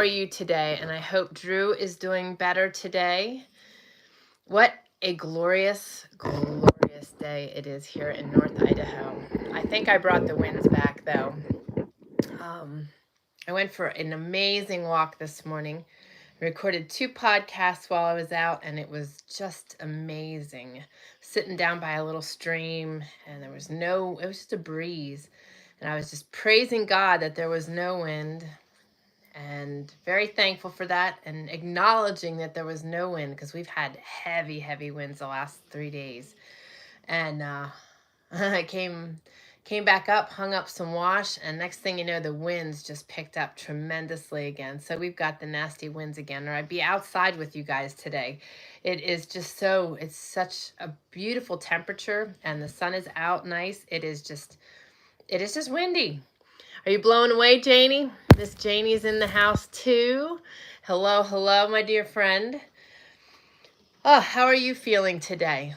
are you today? And I hope Drew is doing better today. What a glorious, glorious day it is here in North Idaho. I think I brought the winds back though. I went for an amazing walk this morning. I recorded 2 podcasts while I was out, and it was just amazing. Sitting down by a little stream, and it was just a breeze. And I was just praising God that there was no wind, and very thankful for that, and acknowledging that there was no wind because we've had heavy, heavy winds the last 3 days. And I came back up, hung up some wash, and next thing you know, the winds just picked up tremendously again. So we've got the nasty winds again, or I'd be outside with you guys today. It is just it's such a beautiful temperature, and the sun is out nice. It is just windy. Are you blown away, Janie? Miss Janie's in the house too. Hello, hello, my dear friend. Oh, how are you feeling today?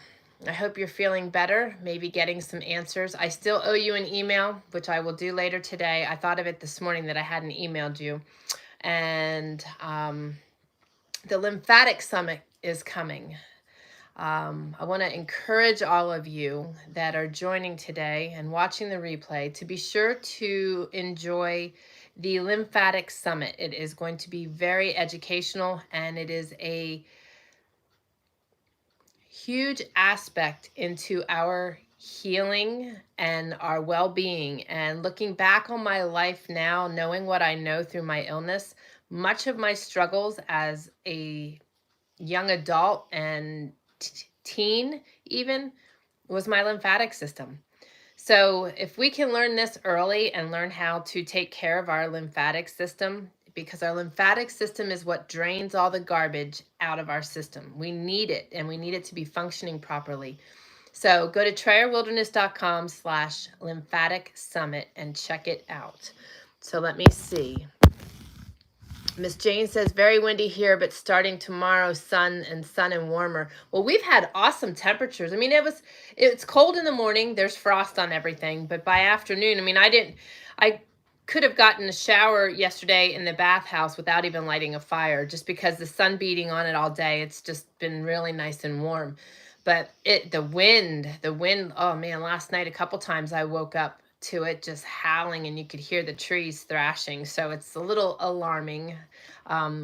I hope you're feeling better, maybe getting some answers. I still owe you an email, which I will do later today. I thought of it this morning that I hadn't emailed you. And the Lymphatic Summit is coming. I want to encourage all of you that are joining today and watching the replay to be sure to enjoy the Lymphatic Summit. It is going to be very educational, and it is a huge aspect into our healing and our well-being. And looking back on my life now, knowing what I know through my illness, much of my struggles as a young adult and teen even was my lymphatic system. So if we can learn this early and learn how to take care of our lymphatic system, because our lymphatic system is what drains all the garbage out of our system. We need it, and we need it to be functioning properly. So go to TrayerWilderness.com/lymphatic summit and check it out. So let me see. Miss Jane says, very windy here, but starting tomorrow, sun and warmer. Well, we've had awesome temperatures. I mean, it's cold in the morning. There's frost on everything. But by afternoon, I mean, I could have gotten a shower yesterday in the bathhouse without even lighting a fire, just because the sun beating on it all day. It's just been really nice and warm. But the wind, oh man, last night a couple times I woke up to it just howling, and you could hear the trees thrashing. So it's a little alarming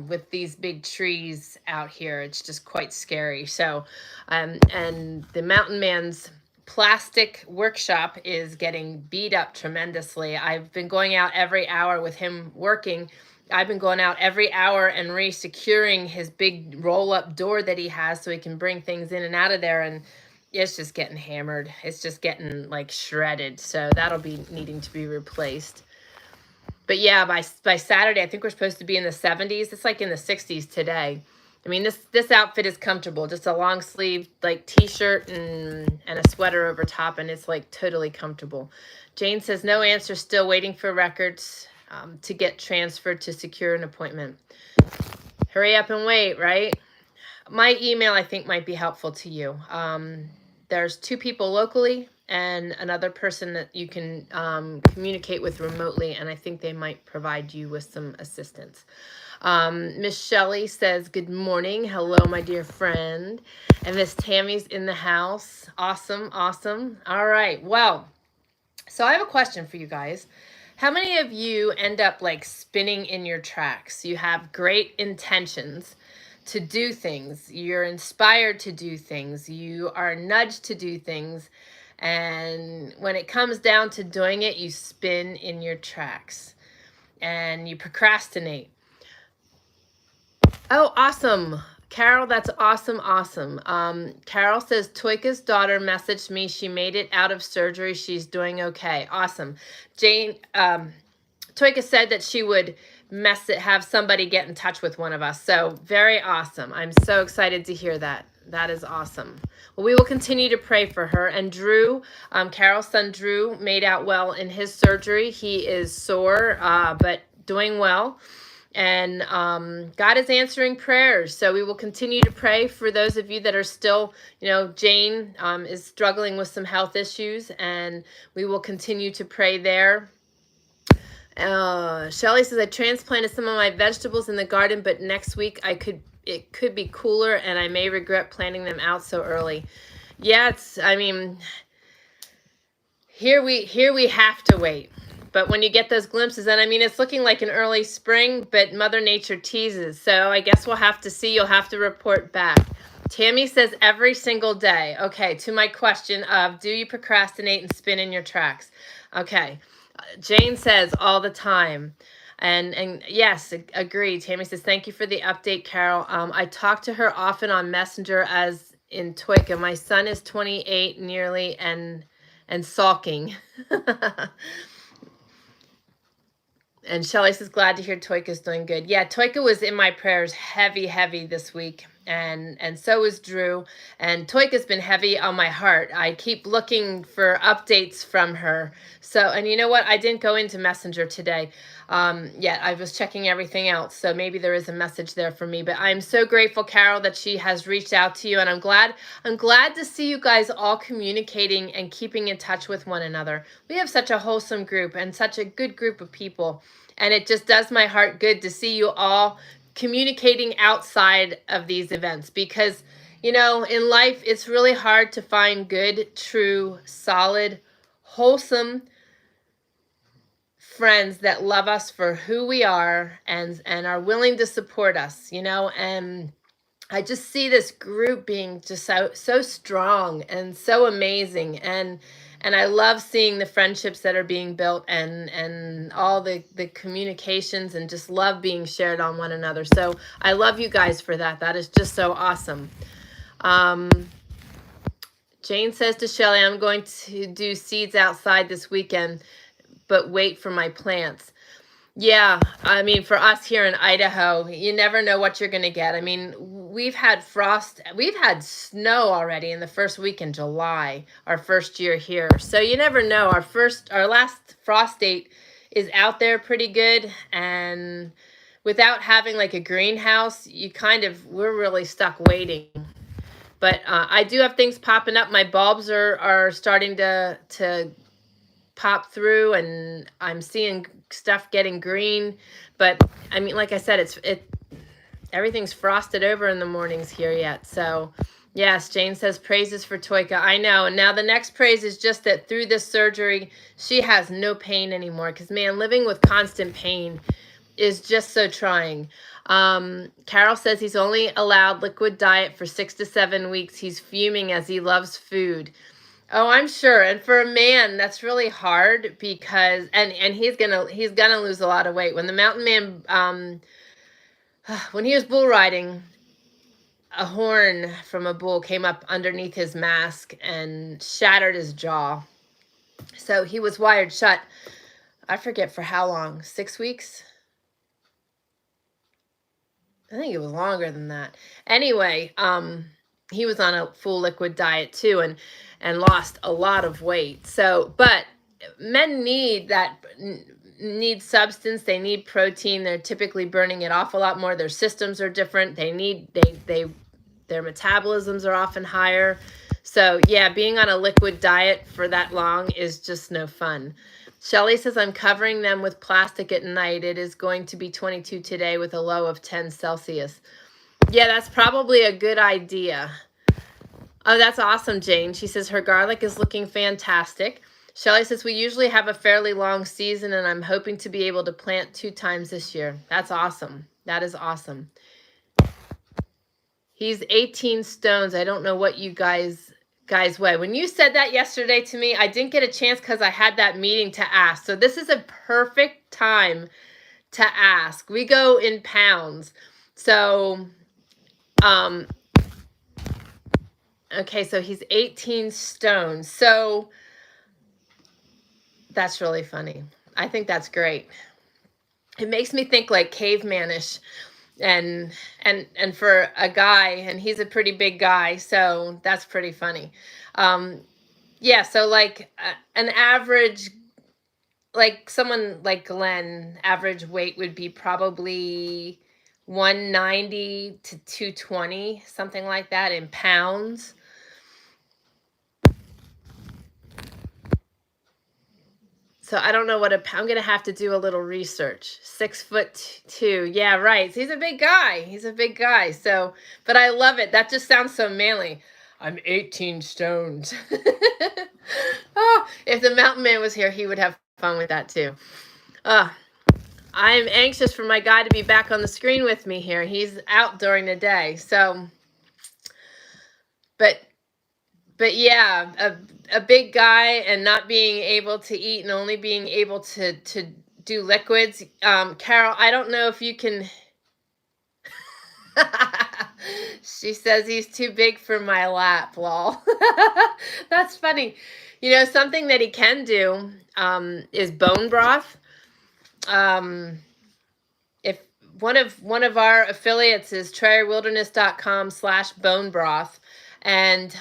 with these big trees out here. It's just quite scary. So and the mountain man's plastic workshop is getting beat up tremendously. I've been going out every hour with him working. I've been going out every hour and re-securing his big roll-up door that he has so he can bring things in and out of there, and it's just getting hammered. It's just getting like shredded. So that'll be needing to be replaced. But yeah, by Saturday, I think we're supposed to be in the 70s. It's like in the 60s today. I mean, this outfit is comfortable. Just a long sleeve like t-shirt and a sweater over top, and it's like totally comfortable. Jane says, no answer, still waiting for records to get transferred to secure an appointment. Hurry up and wait, right? My email, I think, might be helpful to you. There's 2 people locally and another person that you can communicate with remotely, and I think they might provide you with some assistance. Miss Shelley says, good morning. Hello, my dear friend. And Miss Tammy's in the house. Awesome, awesome. All right, well, so I have a question for you guys. How many of you end up like spinning in your tracks? You have great intentions to do things. You're inspired to do things. You are nudged to do things. And when it comes down to doing it, you spin in your tracks and you procrastinate. Oh, awesome. Carol, that's awesome, awesome. Carol says, Toika's daughter messaged me. She made it out of surgery. She's doing okay. Awesome. Jane, Toika said that she would have somebody get in touch with one of us. So very awesome. I'm so excited to hear that. That is awesome. Well, we will continue to pray for her. And Drew, Carol's son Drew, made out well in his surgery. He is sore, but doing well. And God is answering prayers. So we will continue to pray for those of you that are still, Jane is struggling with some health issues, and we will continue to pray there. Shelly says, I transplanted some of my vegetables in the garden, but next week it could be cooler and I may regret planting them out so early. Yeah, I mean, here we have to wait. But when you get those glimpses, and I mean, it's looking like an early spring, but Mother Nature teases. So I guess we'll have to see. You'll have to report back. Tammy says every single day. Okay, to my question of, do you procrastinate and spin in your tracks? Okay. Jane says all the time. And yes, agree. Tammy says, thank you for the update, Carol. I talk to her often on Messenger as in Toika. My son is 28 nearly and sulking. And Shelly says, glad to hear Toika's doing good. Yeah, Toika was in my prayers heavy this week. And so is Drew. And Toika's been heavy on my heart. I keep looking for updates from her. So, and you know what? I didn't go into Messenger today yet. I was checking everything else. So maybe there is a message there for me. But I'm so grateful, Carol, that she has reached out to you. And I'm glad to see you guys all communicating and keeping in touch with one another. We have such a wholesome group and such a good group of people. And it just does my heart good to see you all communicating outside of these events, because, you know, in life, it's really hard to find good, true, solid, wholesome friends that love us for who we are and are willing to support us, you know. And I just see this group being just so strong and so amazing, and I love seeing the friendships that are being built and all the communications, and just love being shared on one another. So I love you guys for that. That is just so awesome. Jane says to Shelly, I'm going to do seeds outside this weekend, but wait for my plants. Yeah, I mean, for us here in Idaho, you never know what you're going to get. I mean, we've had snow already in the first week in July, our first year here. So you never know. Our last frost date is out there pretty good. And without having like a greenhouse, we're really stuck waiting. But I do have things popping up. My bulbs are starting to pop through, and I'm seeing stuff getting green. But I mean, like I said, everything's frosted over in the mornings here yet. So yes, Jane says praises for Toika. I know. And now the next praise is just that through this surgery, she has no pain anymore, because man, living with constant pain is just so trying. Carol says he's only allowed liquid diet for 6 to 7 weeks. He's fuming as he loves food. Oh, I'm sure. And for a man, that's really hard, because and he's gonna lose a lot of weight. When the mountain man when he was bull riding, a horn from a bull came up underneath his mask and shattered his jaw. So he was wired shut. I forget for how long. 6 weeks? I think it was longer than that. Anyway, he was on a full liquid diet too, and lost a lot of weight. So, but men need substance. They need protein. They're typically burning it off a lot more. Their systems are different. Their metabolisms are often higher. So yeah, being on a liquid diet for that long is just no fun. Shelly says, I'm covering them with plastic at night. It is going to be 22 today with a low of 10 Celsius. Yeah, that's probably a good idea. Oh, that's awesome, Jane. She says her garlic is looking fantastic. Shelly says, we usually have a fairly long season, and I'm hoping to be able to plant 2 times this year. That's awesome. That is awesome. He's 18 stones. I don't know what you guys weigh. When you said that yesterday to me, I didn't get a chance because I had that meeting to ask. So this is a perfect time to ask. We go in pounds. So, okay, so he's 18 stones. So that's really funny. I think that's great. It makes me think like cavemanish. And for a guy, and he's a pretty big guy, so that's pretty funny. Yeah, so like an average, like someone like Glenn, average weight would be probably 190 to 220, something like that in pounds. So I don't know I'm going to have to do a little research. 6'2". Yeah, right. So he's a big guy. He's a big guy. So, but I love it. That just sounds so manly. I'm 18 stones. Oh, if the mountain man was here, he would have fun with that too. I'm anxious for my guy to be back on the screen with me here. He's out during the day. So, but yeah, a big guy and not being able to eat and only being able to do liquids. Carol, I don't know if you can. She says he's too big for my lap, lol. That's funny. You know, something that he can do is bone broth. If one of our affiliates is trailwilderness.com/bone broth, and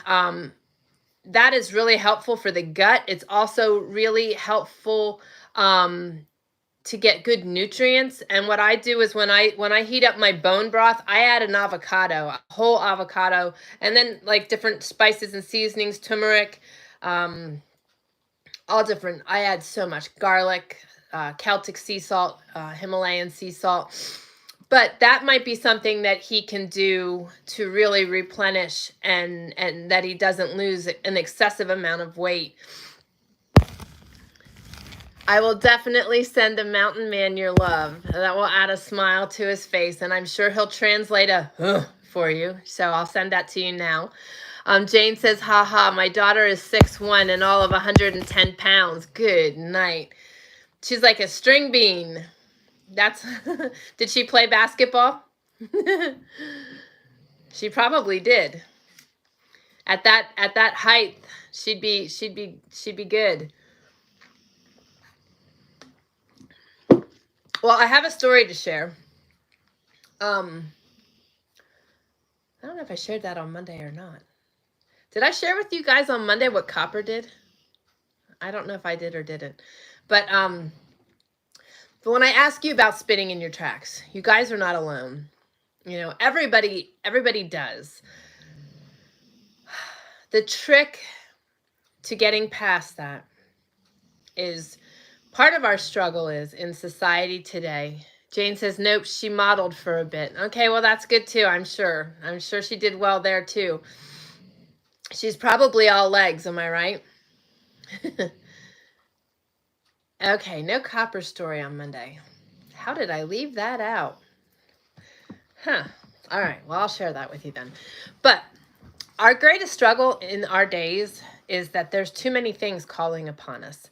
that is really helpful for the gut. It's also really helpful to get good nutrients. And what I do is when I heat up my bone broth, I add an avocado, a whole avocado, and then like different spices and seasonings, turmeric, all different. I add so much garlic, Celtic sea salt, Himalayan sea salt. But that might be something that he can do to really replenish and that he doesn't lose an excessive amount of weight. I will definitely send the mountain man your love. That will add a smile to his face, and I'm sure he'll translate a for you. So I'll send that to you now. Jane says, haha, my daughter is 6'1" and all of 110 pounds. Good night. She's like a string bean. That's did she play basketball? She probably did. At that height, she'd be good. Well, I have a story to share. I don't know if I shared that on Monday or not. Did I share with you guys on Monday what copper did? I don't know if I did or didn't. But when I ask you about spitting in your tracks, you guys are not alone. You know, everybody does. The trick to getting past that is part of our struggle is in society today. Jane says, nope, she modeled for a bit. Okay, well, that's good too, I'm sure. I'm sure she did well there too. She's probably all legs, am I right? Okay, no copper story on Monday. How did I leave that out? Huh. All right, well, I'll share that with you then. But our greatest struggle in our days is that there's too many things calling upon us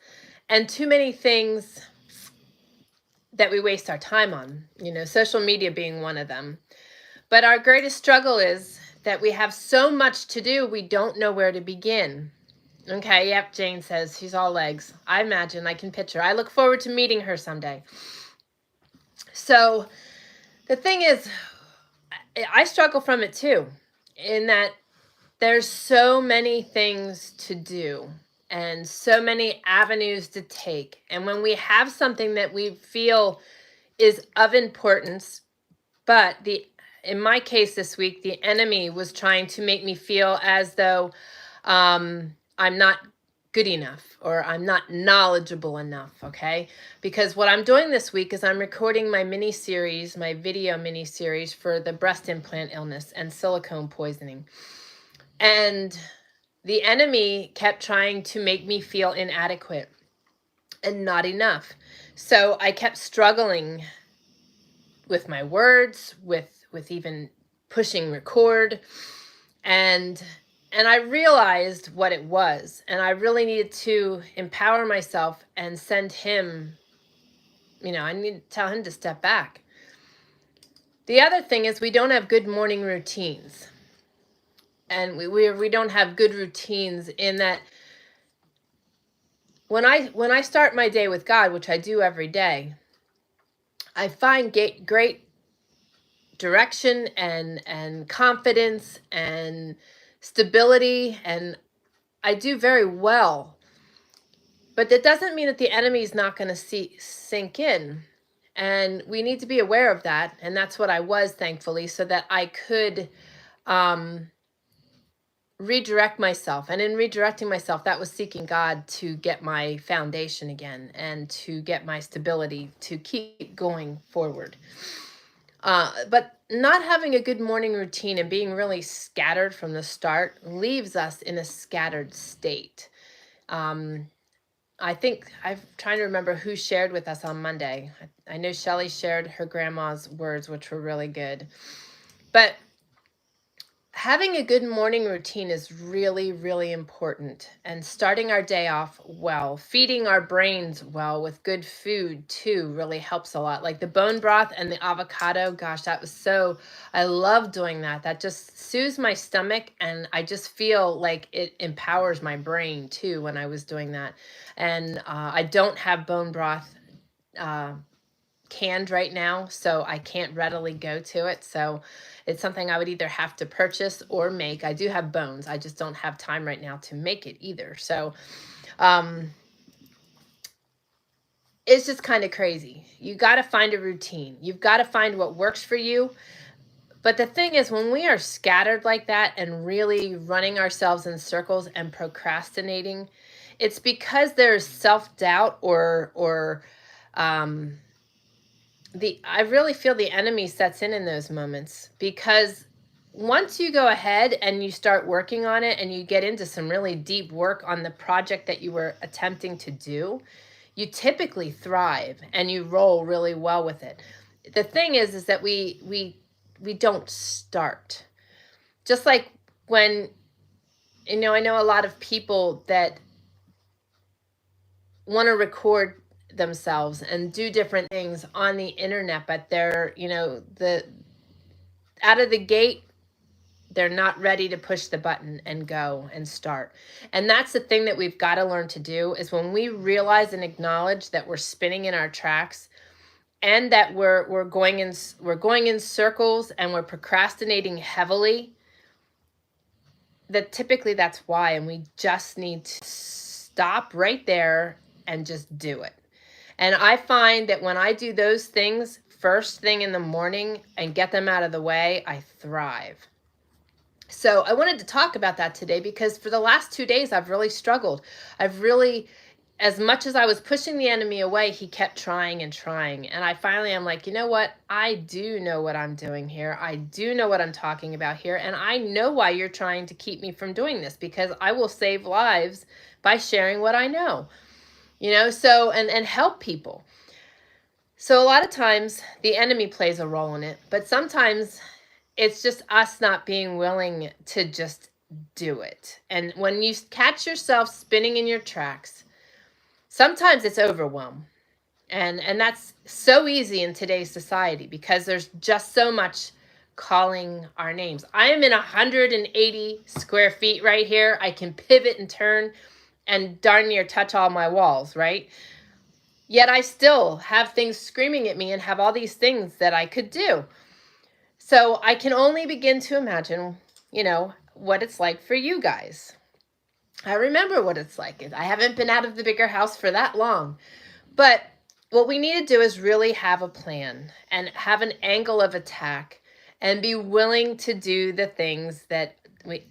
and too many things that we waste our time on, you know, social media being one of them. But our greatest struggle is that we have so much to do, we don't know where to begin. Okay, yep, Jane says she's all legs. I imagine, I can picture. I look forward to meeting her someday. So the thing is, I struggle from it too, in that there's so many things to do and so many avenues to take. And when we have something that we feel is of importance, but in my case this week, the enemy was trying to make me feel as though I'm not good enough or I'm not knowledgeable enough, okay? Because what I'm doing this week is I'm recording my mini-series, my video mini-series for the breast implant illness and silicone poisoning. And the enemy kept trying to make me feel inadequate and not enough. So I kept struggling with my words, with even pushing record. And I realized what it was. And I really needed to empower myself and send him, you know, I need to tell him to step back. The other thing is we don't have good morning routines. And we don't have good routines in that when I start my day with God, which I do every day, I find great direction and confidence and stability, and I do very well. But that doesn't mean that the enemy is not going to sink in. And we need to be aware of that. And that's what I was, thankfully, so that I could redirect myself. And in redirecting myself, that was seeking God to get my foundation again and to get my stability to keep going forward. But not having a good morning routine and being really scattered from the start leaves us in a scattered state. I think I'm trying to remember who shared with us on Monday. I know Shelley shared her grandma's words, which were really good. But having a good morning routine is really, really important. And starting our day off well, feeding our brains well with good food too really helps a lot. Like the bone broth and the avocado, gosh, that was so, I love doing that. That just soothes my stomach, and I just feel like it empowers my brain too when I was doing that. And I don't have bone broth canned right now, so I can't readily go to it. So it's something I would either have to purchase or make. I do have bones. I just don't have time right now to make it either. So it's just kind of crazy. You got to find a routine. You've got to find what works for you. But the thing is, when we are scattered like that and really running ourselves in circles and procrastinating, it's because there's self-doubt or I really feel the enemy sets in those moments, because once you go ahead and you start working on it and you get into some really deep work on the project that you were attempting to do, you typically thrive and you roll really well with it. The thing is that we don't start. Just like when, I know a lot of people that want to record themselves and do different things on the internet, but they're, the out of the gate, they're not ready to push the button and go and start. And that's the thing that we've got to learn to do, is when we realize and acknowledge that we're spinning in our tracks and that we're going in circles and we're procrastinating heavily, that typically that's why. And we just need to stop right there and just do it. And I find that when I do those things first thing in the morning and get them out of the way, I thrive. So I wanted to talk about that today, because for the last 2 days, I've really struggled. As much as I was pushing the enemy away, he kept trying and trying. And I'm like, you know what? I do know what I'm doing here. I do know what I'm talking about here. And I know why you're trying to keep me from doing this, because I will save lives by sharing what I know. So, and help people. So a lot of times the enemy plays a role in it, but sometimes it's just us not being willing to just do it. And when you catch yourself spinning in your tracks, sometimes it's overwhelm. And that's so easy in today's society, because there's just so much calling our names. I am in 180 square feet right here. I can pivot and turn and darn near touch all my walls, right? Yet I still have things screaming at me and have all these things that I could do. So I can only begin to imagine, what it's like for you guys. I remember what it's like. I haven't been out of the bigger house for that long. But what we need to do is really have a plan and have an angle of attack and be willing to do the things that we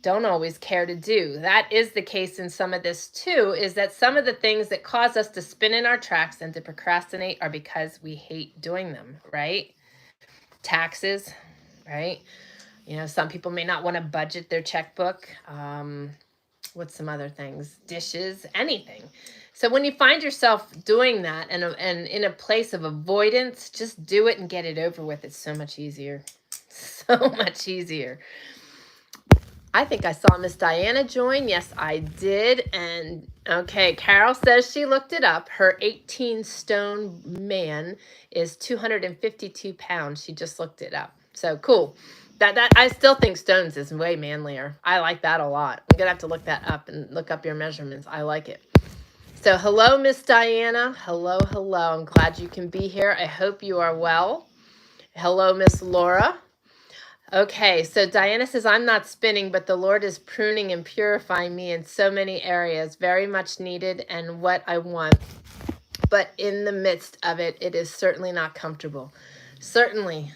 don't always care to do. That is the case in some of this too, is that some of the things that cause us to spin in our tracks and to procrastinate are because we hate doing them, right? Taxes, right? Some people may not want to budget their checkbook. What's some other things? Dishes, anything. So when you find yourself doing that and in a place of avoidance, just do it and get it over with. It's so much easier. So much easier. I think I saw Miss Diana join. Yes, I did. And okay, Carol says she looked it up. Her 18-stone man is 252 pounds. She just looked it up. So cool. That I still think stones is way manlier. I like that a lot. I'm gonna have to look that up and look up your measurements. I like it. So hello, Miss Diana. Hello. I'm glad you can be here. I hope you are well. Hello, Miss Laura. Okay, so Diana says, I'm not spinning, but the Lord is pruning and purifying me in so many areas, very much needed and what I want. But in the midst of it, it is certainly not comfortable. Certainly.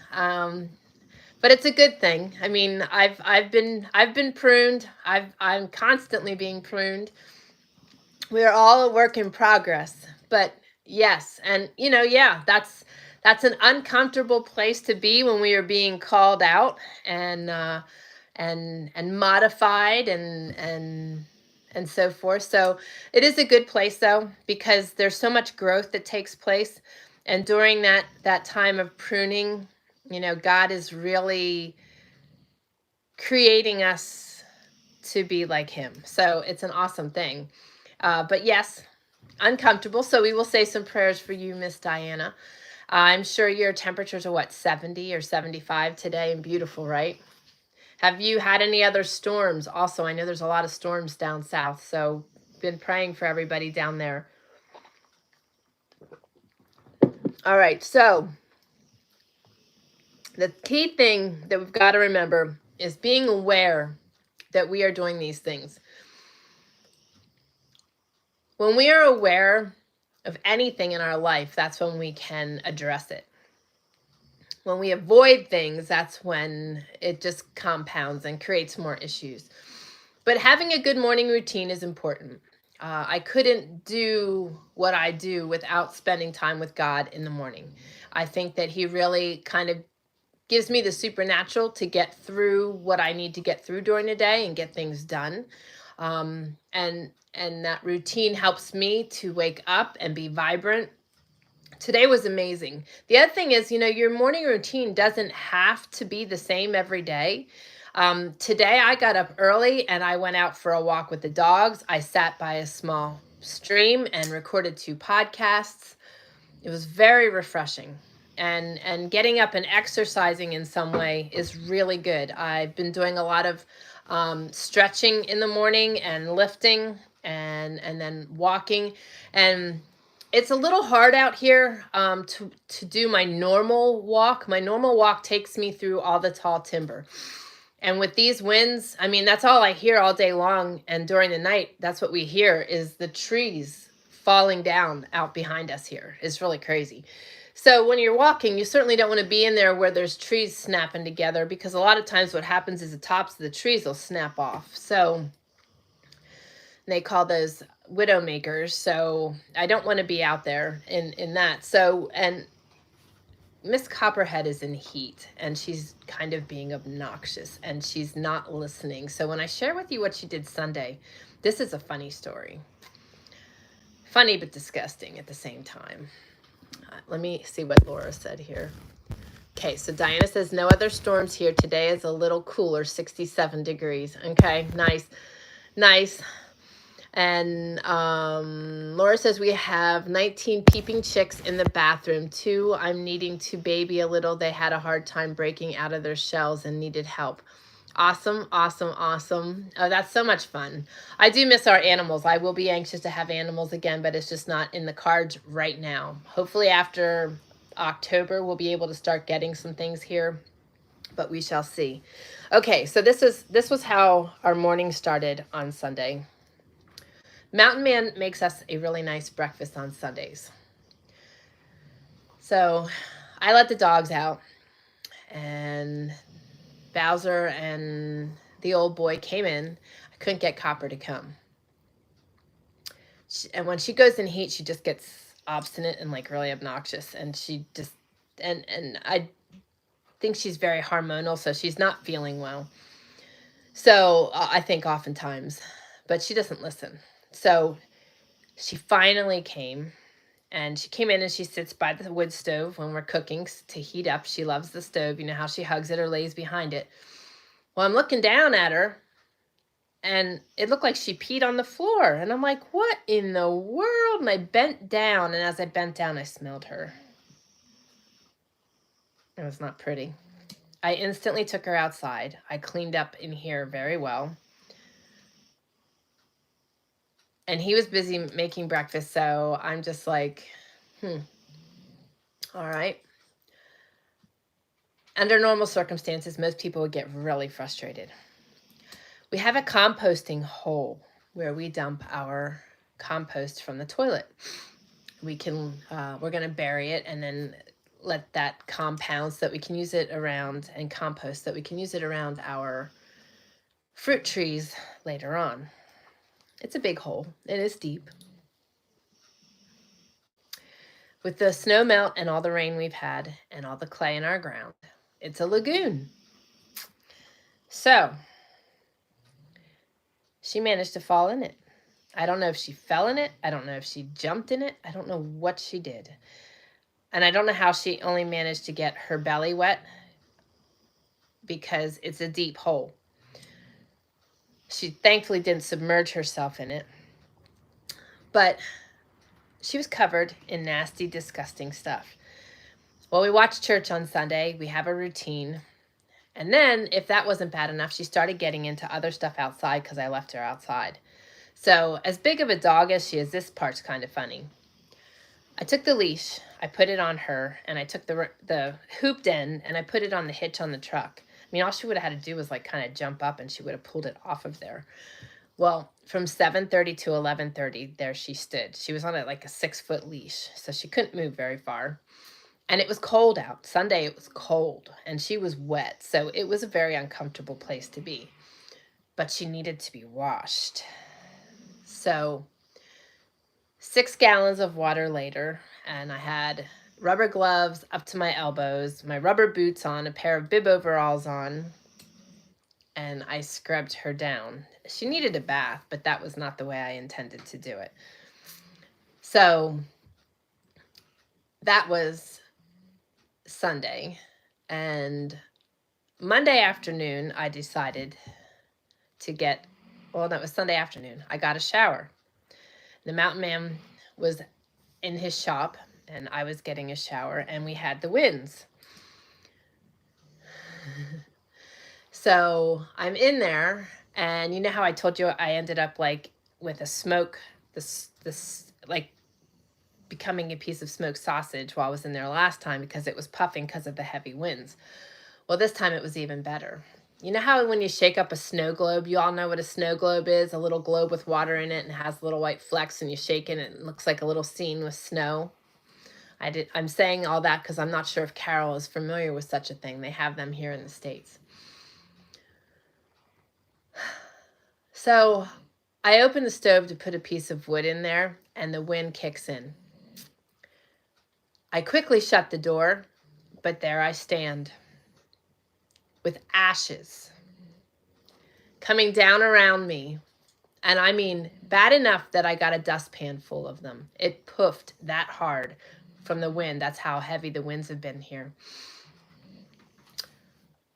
But it's a good thing. I mean, I've been pruned. I'm constantly being pruned. We're all a work in progress. But yes, and yeah, that's an uncomfortable place to be when we are being called out and modified and so forth. So it is a good place though, because there's so much growth that takes place, and during that time of pruning, God is really creating us to be like him. So it's an awesome thing. But yes, uncomfortable. So we will say some prayers for you, Miss Diana. I'm sure your temperatures are 70 or 75 today, and beautiful, right? Have you had any other storms? Also, I know there's a lot of storms down south, so been praying for everybody down there. All right, so the key thing that we've got to remember is being aware that we are doing these things. When we are aware of anything in our life, that's when we can address it. When we avoid things, that's when it just compounds and creates more issues. But having a good morning routine is important. I couldn't do what I do without spending time with God in the morning. I think that he really kind of gives me the supernatural to get through what I need to get through during the day and get things done. And that routine helps me to wake up and be vibrant. Today was amazing. The other thing is, your morning routine doesn't have to be the same every day. Today I got up early and I went out for a walk with the dogs. I sat by a small stream and recorded 2 podcasts. It was very refreshing. And getting up and exercising in some way is really good. I've been doing a lot of stretching in the morning and lifting and then walking. And it's a little hard out here to do my normal walk. My normal walk takes me through all the tall timber. And with these winds, I mean, that's all I hear all day long. And during the night, that's what we hear is the trees falling down out behind us here. It's really crazy. So when you're walking, you certainly don't want to be in there where there's trees snapping together, because a lot of times what happens is the tops of the trees will snap off. So they call those widow makers. So I don't want to be out there in that. So, and Miss Copperhead is in heat and she's kind of being obnoxious and she's not listening. So when I share with you what she did Sunday, this is a funny story. Funny but disgusting at the same time. Let me see what Laura said here. Okay, so Diana says, no other storms here. Today is a little cooler, 67 degrees. Okay, nice. And Laura says, we have 19 peeping chicks in the bathroom. 2 I'm needing to baby a little. They had a hard time breaking out of their shells and needed help. Awesome. Oh, that's so much fun. I do miss our animals. I will be anxious to have animals again, but it's just not in the cards right now. Hopefully after October, we'll be able to start getting some things here, but we shall see. Okay, so this was how our morning started on Sunday. Mountain Man makes us a really nice breakfast on Sundays. So I let the dogs out, and Bowser and the old boy came in. I couldn't get Copper to come. And when she goes in heat, she just gets obstinate and like really obnoxious. And she just, and I think she's very hormonal, so she's not feeling well. So I think oftentimes, but she doesn't listen. So she finally came. And she came in and she sits by the wood stove when we're cooking to heat up. She loves the stove. You know how she hugs it or lays behind it. Well, I'm looking down at her, and it looked like she peed on the floor. And I'm like, what in the world? And I bent down, and as I bent down, I smelled her. It was not pretty. I instantly took her outside. I cleaned up in here very well. And he was busy making breakfast, so I'm just like, all right. Under normal circumstances, most people would get really frustrated. We have a composting hole where we dump our compost from the toilet. We're going to bury it and then let that compound so that we can use it around, and compost so that we can use it around our fruit trees later on. It's a big hole. It is deep. With the snow melt and all the rain we've had and all the clay in our ground, it's a lagoon. So she managed to fall in it. I don't know if she fell in it. I don't know if she jumped in it. I don't know what she did. And I don't know how she only managed to get her belly wet, because it's a deep hole. She thankfully didn't submerge herself in it. But she was covered in nasty, disgusting stuff. Well, we watched church on Sunday. We have a routine. And then, if that wasn't bad enough, she started getting into other stuff outside because I left her outside. So, as big of a dog as she is, this part's kind of funny. I took the leash, I put it on her, and I took the hooped end, and I put it on the hitch on the truck. I mean, all she would have had to do was like kind of jump up, and she would have pulled it off of there. Well, from 7:30 to 11:30, there she stood. She was on like a 6-foot leash, so she couldn't move very far. And it was cold out. Sunday, it was cold, and she was wet, so it was a very uncomfortable place to be. But she needed to be washed. So 6 gallons of water later, and I had rubber gloves up to my elbows, my rubber boots on, a pair of bib overalls on, and I scrubbed her down. She needed a bath, but that was not the way I intended to do it. So that was Sunday, and Monday afternoon I decided to get, well, that was Sunday afternoon, I got a shower. The mountain man was in his shop, and I was getting a shower, and we had the winds. So I'm in there, and you know how I told you I ended up like with a smoke, this like becoming a piece of smoked sausage while I was in there last time because it was puffing because of the heavy winds. Well, this time it was even better. You know how when you shake up a snow globe, you all know what a snow globe is, a little globe with water in it and has little white flecks, and you shake it and it looks like a little scene with snow. I'm saying all that because I'm not sure if Carol is familiar with such a thing. They have them here in the States. So I open the stove to put a piece of wood in there, and the wind kicks in. I quickly shut the door, but there I stand with ashes coming down around me. And I mean, bad enough that I got a dustpan full of them. It puffed that hard from the wind. That's how heavy the winds have been here.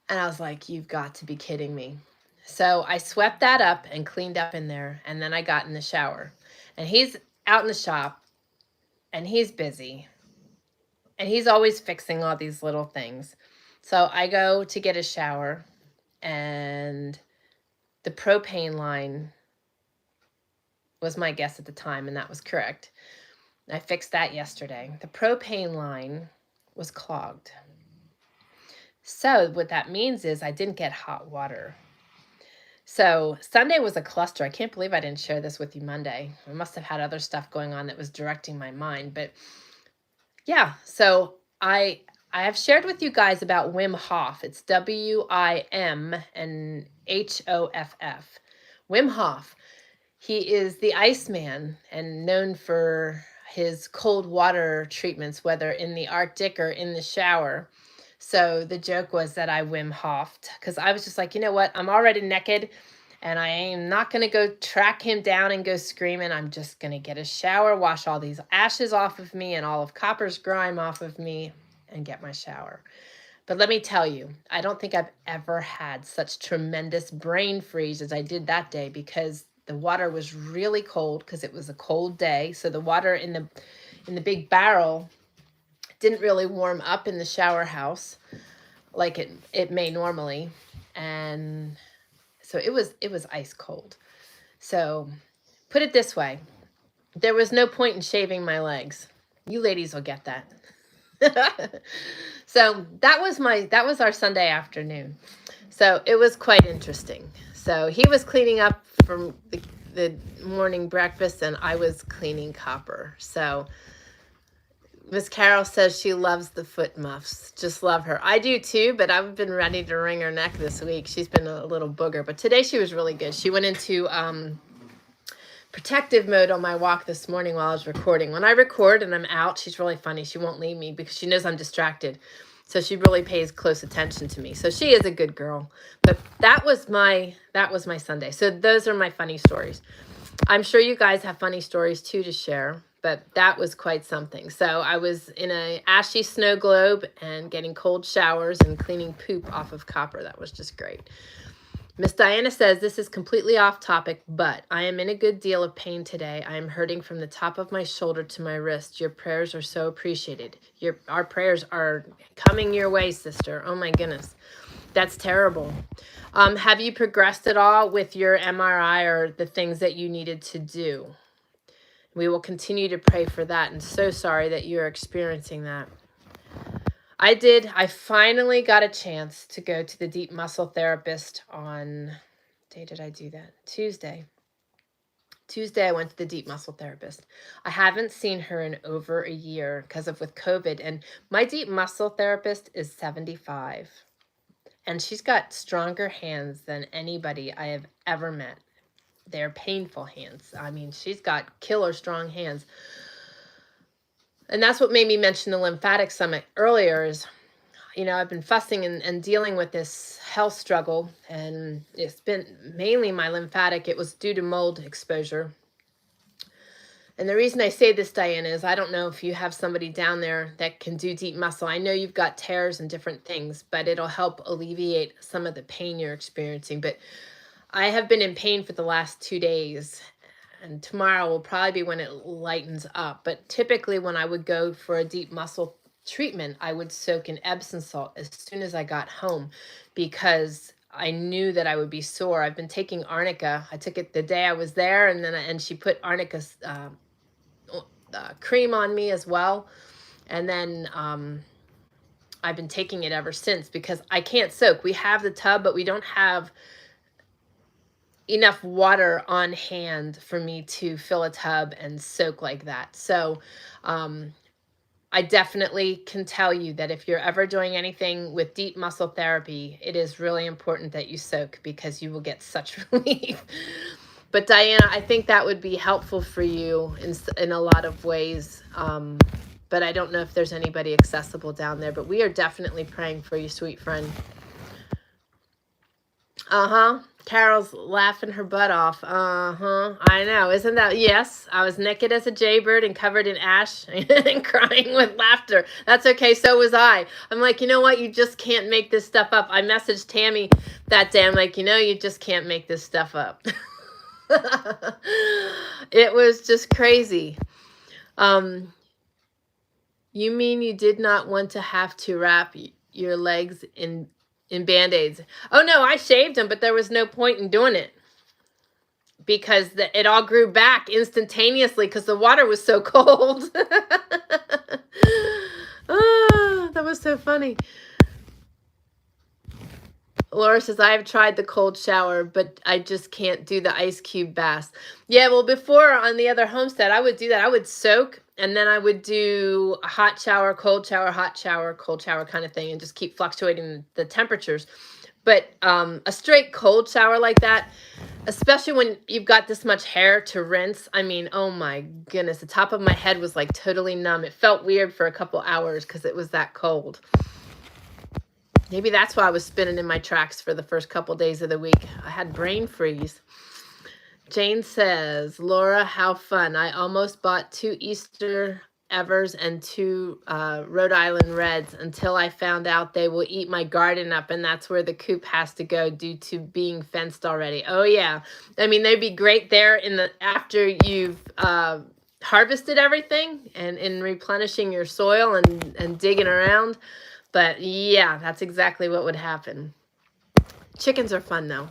And I was like, you've got to be kidding me. So I swept that up and cleaned up in there, and then I got in the shower. And he's out in the shop, and he's busy. And he's always fixing all these little things. So I go to get a shower, and the propane line was my guess at the time, and that was correct. I fixed that yesterday. The propane line was clogged. So what that means is I didn't get hot water. So Sunday was a cluster. I can't believe I didn't share this with you Monday. I must have had other stuff going on that was directing my mind. But yeah, so I have shared with you guys about Wim Hof. It's W-I-M and H-O-F-F. Wim Hof. He is the Iceman and known for his cold water treatments, whether in the Arctic or in the shower. So the joke was that I Wim Hofed, because I was just like, you know what? I'm already naked, and I am not going to go track him down and go screaming. I'm just going to get a shower, wash all these ashes off of me and all of Copper's grime off of me, and get my shower. But let me tell you, I don't think I've ever had such tremendous brain freeze as I did that day, because the water was really cold because it was a cold day. So the water in the big barrel didn't really warm up in the shower house like it may normally. And so it was ice cold. So put it this way, there was no point in shaving my legs. You ladies will get that. So that was our Sunday afternoon. So it was quite interesting. So he was cleaning up from the morning breakfast, and I was cleaning Copper. So Miss Carol says she loves the foot muffs. Just love her. I do too, but I've been ready to wring her neck this week. She's been a little booger, but today she was really good. She went into protective mode on my walk this morning while I was recording. When I record and I'm out, she's really funny. She won't leave me because she knows I'm distracted. So she really pays close attention to me. So she is a good girl. But that was my Sunday. So those are my funny stories. I'm sure you guys have funny stories too to share, but that was quite something. So I was in a ashy snow globe and getting cold showers and cleaning poop off of copper. That was just great. Miss Diana says, this is completely off topic, but I am in a good deal of pain today. I am hurting from the top of my shoulder to my wrist. Your prayers are so appreciated. Our prayers are coming your way, sister. Oh my goodness. That's terrible. Have you progressed at all with your MRI or the things that you needed to do? We will continue to pray for that. And so sorry that you're experiencing that. I did. I finally got a chance to go to the deep muscle therapist on, day did I do that? Tuesday. Tuesday, I went to the deep muscle therapist. I haven't seen her in over a year because of with COVID. And my deep muscle therapist is 75. And she's got stronger hands than anybody I have ever met. They're painful hands. I mean, she's got killer strong hands. And that's what made me mention the lymphatic summit earlier is, you know, I've been fussing and dealing with this health struggle. And it's been mainly my lymphatic. It was due to mold exposure. And the reason I say this, Diana, is I don't know if you have somebody down there that can do deep muscle. I know you've got tears and different things, but it'll help alleviate some of the pain you're experiencing. But I have been in pain for the last 2 days, and tomorrow will probably be when it lightens up. But typically when I would go for a deep muscle treatment, I would soak in Epsom salt as soon as I got home because I knew that I would be sore. I've been taking arnica. I took it the day I was there, and then she put arnica cream on me as well. And then I've been taking it ever since because I can't soak. We have the tub, but we don't have enough water on hand for me to fill a tub and soak like that. So I definitely can tell you that if you're ever doing anything with deep muscle therapy, it is really important that you soak because you will get such relief. But Diana, I think that would be helpful for you in a lot of ways. But I don't know if there's anybody accessible down there. But we are definitely praying for you, sweet friend. Carol's laughing her butt off. I know. Isn't that? Yes. I was naked as a jaybird and covered in ash and crying with laughter. That's okay. So was I. I'm like, you know what? You just can't make this stuff up. I messaged Tammy that day. I'm like, you know, you just can't make this stuff up. It was just crazy. You mean you did not want to have to wrap your legs in Band-Aids? Oh no, I shaved them, but there was no point in doing it because it all grew back instantaneously because the water was so cold. Oh, that was so funny. Laura says, I have tried the cold shower, but I just can't do the ice cube bath. Yeah, well, before on the other homestead, I would do that. I would soak, and then I would do a hot shower, cold shower, cold shower kind of thing, and just keep fluctuating the temperatures. But a straight cold shower like that, especially when you've got this much hair to rinse, I mean, oh my goodness, the top of my head was like totally numb. It felt weird for a couple hours because it was that cold. Maybe that's why I was spinning in my tracks for the first couple days of the week. I had brain freeze. Jane says, Laura, how fun. I almost bought 2 Easter Evers and 2 Rhode Island Reds until I found out they will eat my garden up, and that's where the coop has to go due to being fenced already. Oh, yeah. I mean, they'd be great there after you've harvested everything and in replenishing your soil and digging around. But yeah, that's exactly what would happen. Chickens are fun though.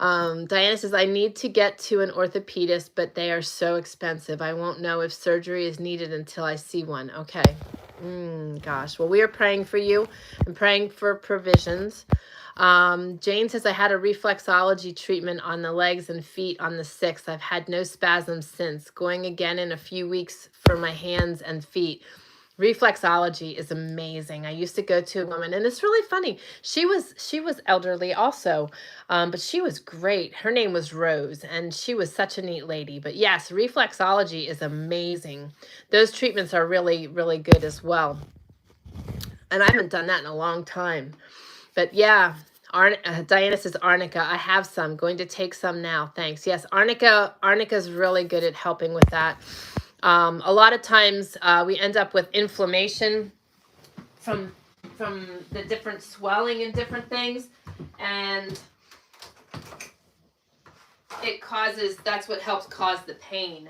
Diana says, I need to get to an orthopedist, but they are so expensive. I won't know if surgery is needed until I see one. Okay. Gosh. Well, we are praying for you and praying for provisions. Jane says, I had a reflexology treatment on the legs and feet on the 6th. I've had no spasms since. Going again in a few weeks for my hands and feet. Reflexology is amazing. I used to go to a woman, and it's really funny. She was elderly also, but she was great. Her name was Rose, and she was such a neat lady. But yes, reflexology is amazing. Those treatments are really, really good as well. And I haven't done that in a long time. But yeah, Diana says, Arnica, I have some. Going to take some now. Thanks. Yes, Arnica's really good at helping with that. A lot of times we end up with inflammation from the different swelling and different things, and that's what helps cause the pain.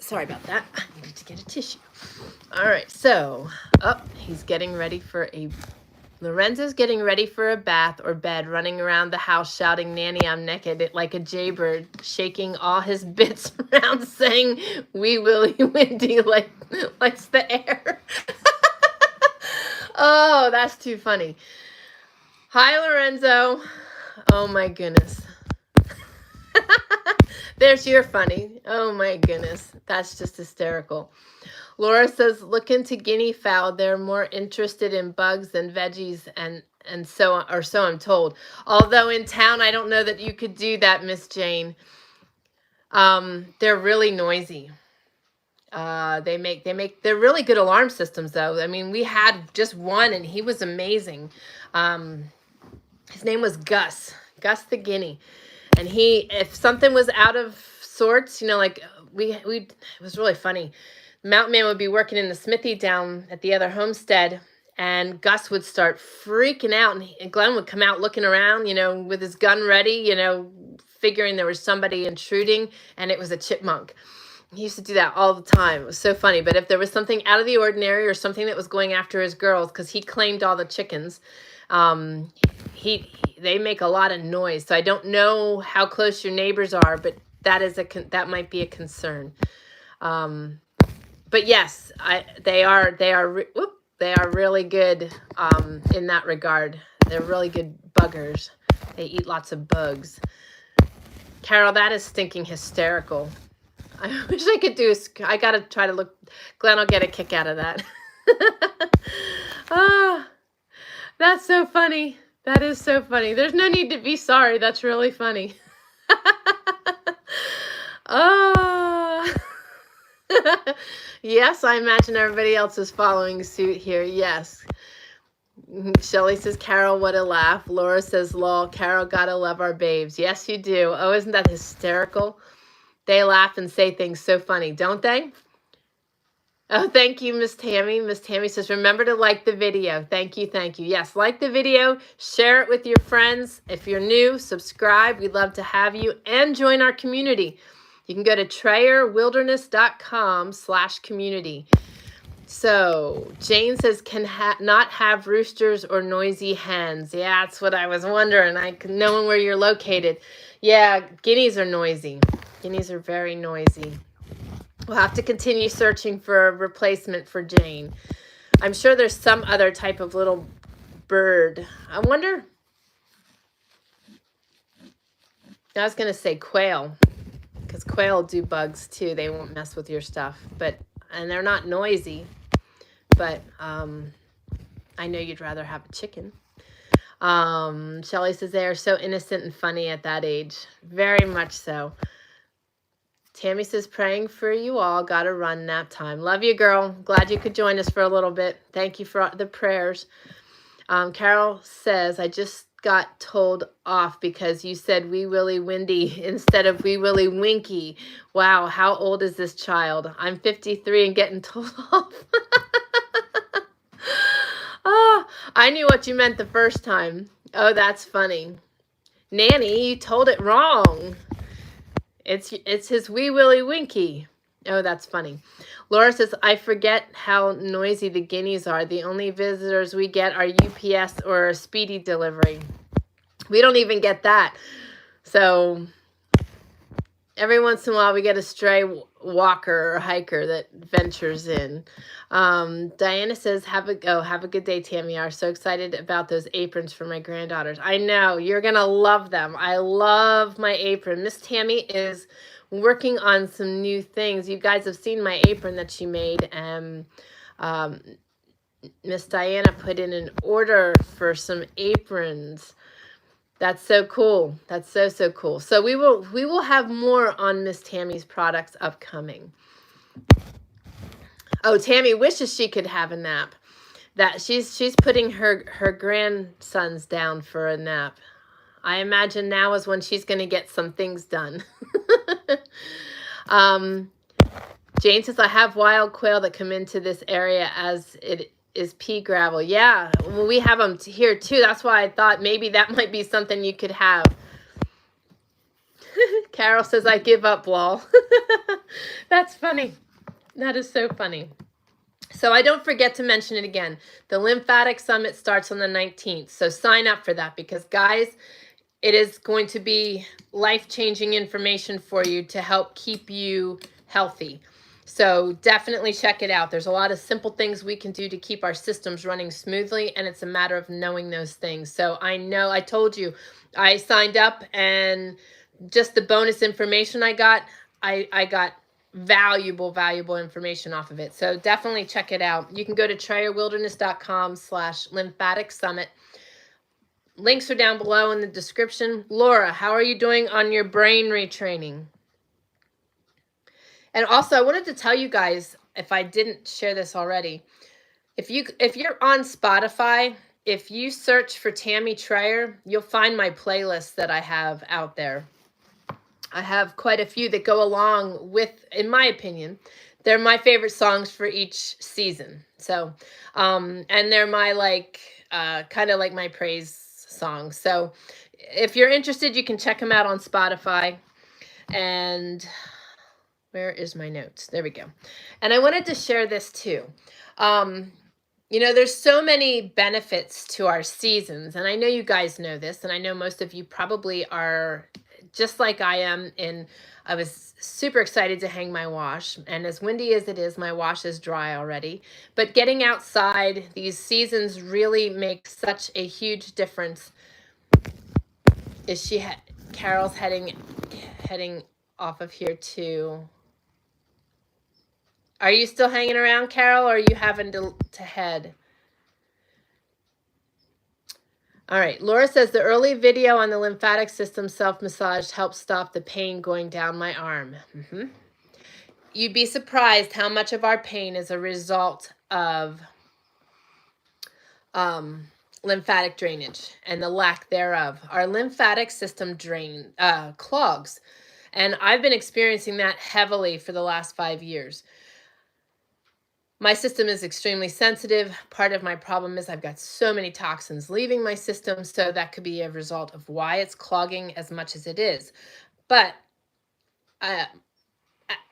Sorry about that. I needed to get a tissue. All right, so he's getting ready for Lorenzo's getting ready for a bath or bed, running around the house shouting, Nanny, I'm naked, like a jaybird, shaking all his bits around, saying, Wee Willie Windy, likes the air. Oh, that's too funny. Hi, Lorenzo. Oh, my goodness. There's your funny. Oh, my goodness. That's just hysterical. Laura says, look into guinea fowl. They're more interested in bugs than veggies, and so I'm told. Although in town, I don't know that you could do that, Miss Jane. They're really noisy. They're really good alarm systems, though. I mean, we had just one, and he was amazing. His name was Gus the guinea, and if something was out of sorts, like it was really funny. Mountain Man would be working in the smithy down at the other homestead, and Gus would start freaking out, and Glenn would come out looking around, with his gun ready, figuring there was somebody intruding, and it was a chipmunk. He used to do that all the time. It was so funny. But if there was something out of the ordinary or something that was going after his girls, because he claimed all the chickens, they make a lot of noise. So I don't know how close your neighbors are, but that might be a concern. But yes, they are really good in that regard. They're really good buggers. They eat lots of bugs. Carol, that is stinking hysterical. I wish I could I got to try to look. Glenn will get a kick out of that. That's so funny. That is so funny. There's no need to be sorry. That's really funny. Oh. Yes, I imagine everybody else is following suit here. Yes. Shelly says, Carol, what a laugh. Laura says, lol, Carol, gotta love our babes. Yes, you do. Oh, isn't that hysterical? They laugh and say things so funny, don't they? Oh, thank you, Miss Tammy. Miss Tammy says, remember to like the video. Thank you, thank you. Yes, like the video, share it with your friends. If you're new, subscribe. We'd love to have you, and join our community. You can go to TrayerWilderness.com/community. So Jane says, not have roosters or noisy hens. Yeah, that's what I was wondering. Knowing where you're located. Yeah, guineas are noisy. Guineas are very noisy. We'll have to continue searching for a replacement for Jane. I'm sure there's some other type of little bird. I wonder. I was going to say quail, because quail do bugs too. They won't mess with your stuff, and they're not noisy. But I know you'd rather have a chicken. Shelly says they are so innocent and funny at that age. Very much so. Tammy says, praying for you all. Got to run, nap time. Love you, girl. Glad you could join us for a little bit. Thank you for the prayers. Carol says, I just got told off because you said Wee Willie Windy instead of Wee Willie Winky. Wow, how old is this child? I'm 53 and getting told off. Oh, I knew what you meant the first time. Oh, that's funny. Nanny, you told it wrong. It's his Wee Willie Winky. Oh, that's funny. Laura says, I forget how noisy the guineas are. The only visitors we get are UPS or speedy delivery. We don't even get that. So Every once in a while, we get a stray walker or hiker that ventures in. Diana says, have a good day, Tammy. I'm so excited about those aprons for my granddaughters. I know, you're going to love them. I love my apron. Miss Tammy is working on some new things. You guys have seen my apron that she made. And Miss Diana put in an order for some aprons. That's so cool. That's so, so cool. So we will have more on Miss Tammy's products upcoming. Oh, Tammy wishes she could have a nap. That she's putting her grandsons down for a nap. I imagine now is when she's going to get some things done. Jane says, I have wild quail that come into this area as it is pea gravel. Yeah, well, we have them here too. That's why I thought maybe that might be something you could have. Carol says, I give up, lol. That's funny. That is so funny. So I don't forget to mention it again. The Lymphatic Summit starts on the 19th. So sign up for that because, guys, it is going to be life-changing information for you to help keep you healthy. So definitely check it out. There's a lot of simple things we can do to keep our systems running smoothly, and it's a matter of knowing those things. So I know I told you I signed up, and just the bonus information I got valuable information off of it. So definitely check it out. You can go to TrayerWilderness.com/lymphatic summit. Links are down below in the description. Laura, how are you doing on your brain retraining? And also, I wanted to tell you guys, if I didn't share this already, if you're on Spotify, if you search for Tammy Trayer, you'll find my playlist that I have out there. I have quite a few that go along with, in my opinion, they're my favorite songs for each season. So, and they're my kind of like my praise songs. So if you're interested, you can check them out on Spotify. And where is my notes? There we go. And I wanted to share this too. You know, there's so many benefits to our seasons. And I know you guys know this, and I know most of you probably are just like I am. And I was super excited to hang my wash. And as windy as it is, my wash is dry already. But getting outside, these seasons really make such a huge difference. Is Carol's heading off of here too? Are you still hanging around, Carol, or are you having to head? All right. Laura says, the early video on the lymphatic system self-massage helped stop the pain going down my arm. You'd be surprised how much of our pain is a result of lymphatic drainage and the lack thereof. Our lymphatic system clogs. And I've been experiencing that heavily for the last 5 years. My system is extremely sensitive. Part of my problem is I've got so many toxins leaving my system, so that could be a result of why it's clogging as much as it is. But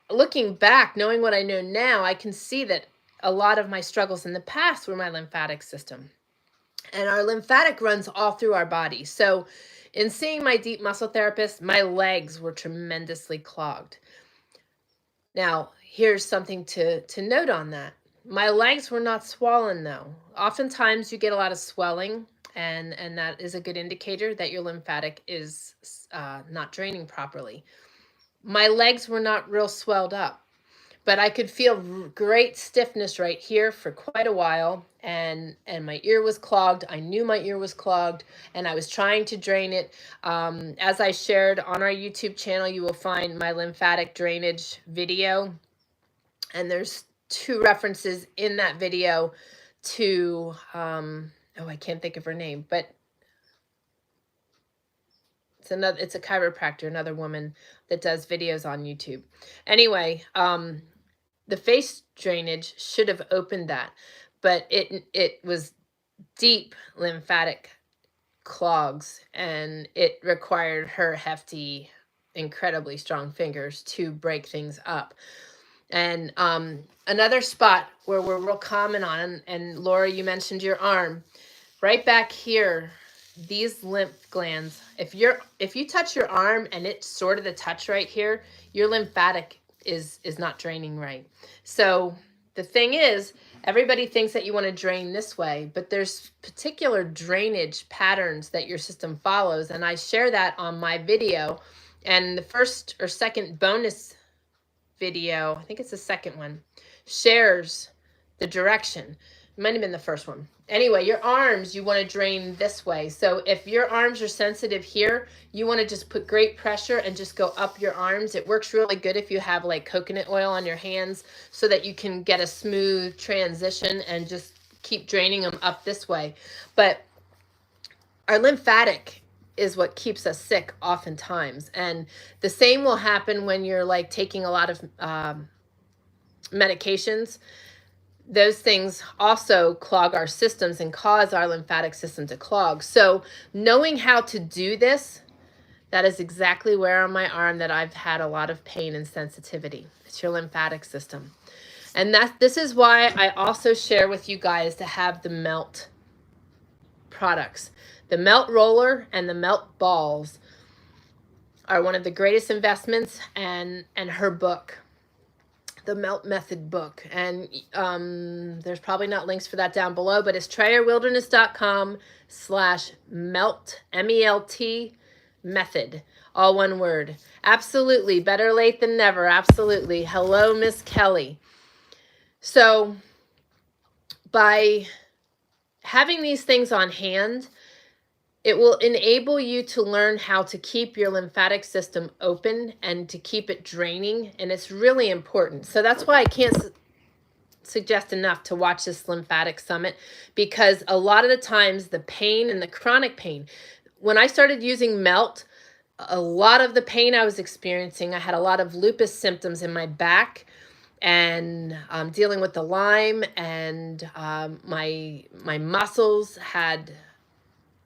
looking back, knowing what I know now, I can see that a lot of my struggles in the past were my lymphatic system. And our lymphatic runs all through our body. So in seeing my deep muscle therapist, my legs were tremendously clogged. Now, here's something to note on that. My legs were not swollen, though. Oftentimes, you get a lot of swelling, and that is a good indicator that your lymphatic is not draining properly. My legs were not real swelled up, but I could feel great stiffness right here for quite a while, and my ear was clogged. I knew my ear was clogged, and I was trying to drain it. As I shared on our YouTube channel, you will find my lymphatic drainage video, and there's 2 references in that video to, I can't think of her name, but it's a chiropractor, another woman that does videos on YouTube. Anyway, the face drainage should have opened that, but it was deep lymphatic clogs, and it required her hefty, incredibly strong fingers to break things up. And another spot where we're real common on, and Laura, you mentioned your arm, right back here these lymph glands, if you touch your arm and it's sort of the touch right here, your lymphatic is not draining right. So the thing is, everybody thinks that you want to drain this way, but there's particular drainage patterns that your system follows, and I share that on my video. And the first or second bonus video, I think it's the second one, shares the direction. It might have been the first one. Anyway, your arms, you want to drain this way. So if your arms are sensitive here, you want to just put great pressure and just go up your arms. It works really good if you have like coconut oil on your hands so that you can get a smooth transition and just keep draining them up this way. But our lymphatic is what keeps us sick oftentimes. And the same will happen when you're like taking a lot of medications. Those things also clog our systems and cause our lymphatic system to clog. So knowing how to do this, that is exactly where on my arm that I've had a lot of pain and sensitivity. It's your lymphatic system. And this is why I also share with you guys to have the melt products. The melt roller and the melt balls are one of the greatest investments, and her book, the Melt Method book. And there's probably not links for that down below, but it's TrayerWilderness.com/melt, M-E-L-T, method, all one word. Absolutely, better late than never. Absolutely. Hello, Miss Kelly. So by having these things on hand, it will enable you to learn how to keep your lymphatic system open and to keep it draining. And it's really important. So that's why I can't suggest enough to watch this lymphatic summit, because a lot of the times the pain and the chronic pain, when I started using Melt, a lot of the pain I was experiencing, I had a lot of lupus symptoms in my back and dealing with the Lyme, and my muscles had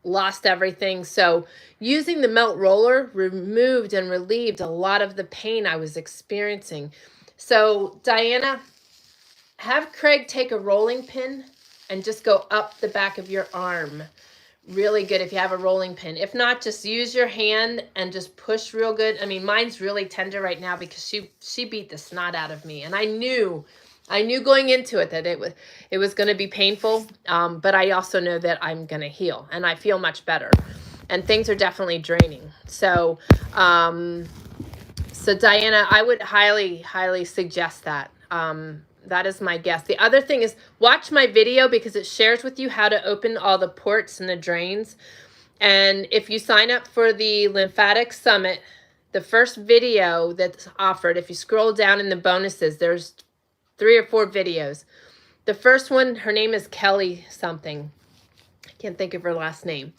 lost everything. So using the Melt roller removed and relieved a lot of the pain I was experiencing. So Diana, have Craig take a rolling pin and just go up the back of your arm. Really good if you have a rolling pin. If not, just use your hand and just push real good. I mean, mine's really tender right now because she beat the snot out of me, and I knew going into it that it was going to be painful, but I also know that I'm going to heal, and I feel much better, and things are definitely draining. So, so Diana, I would highly, highly suggest that. That is my guess. The other thing is watch my video because it shares with you how to open all the ports and the drains. And if you sign up for the Lymphatic Summit, the first video that's offered, if you scroll down in the bonuses, there's 3 or 4 videos. The first one, her name is Kelly something. I can't think of her last name.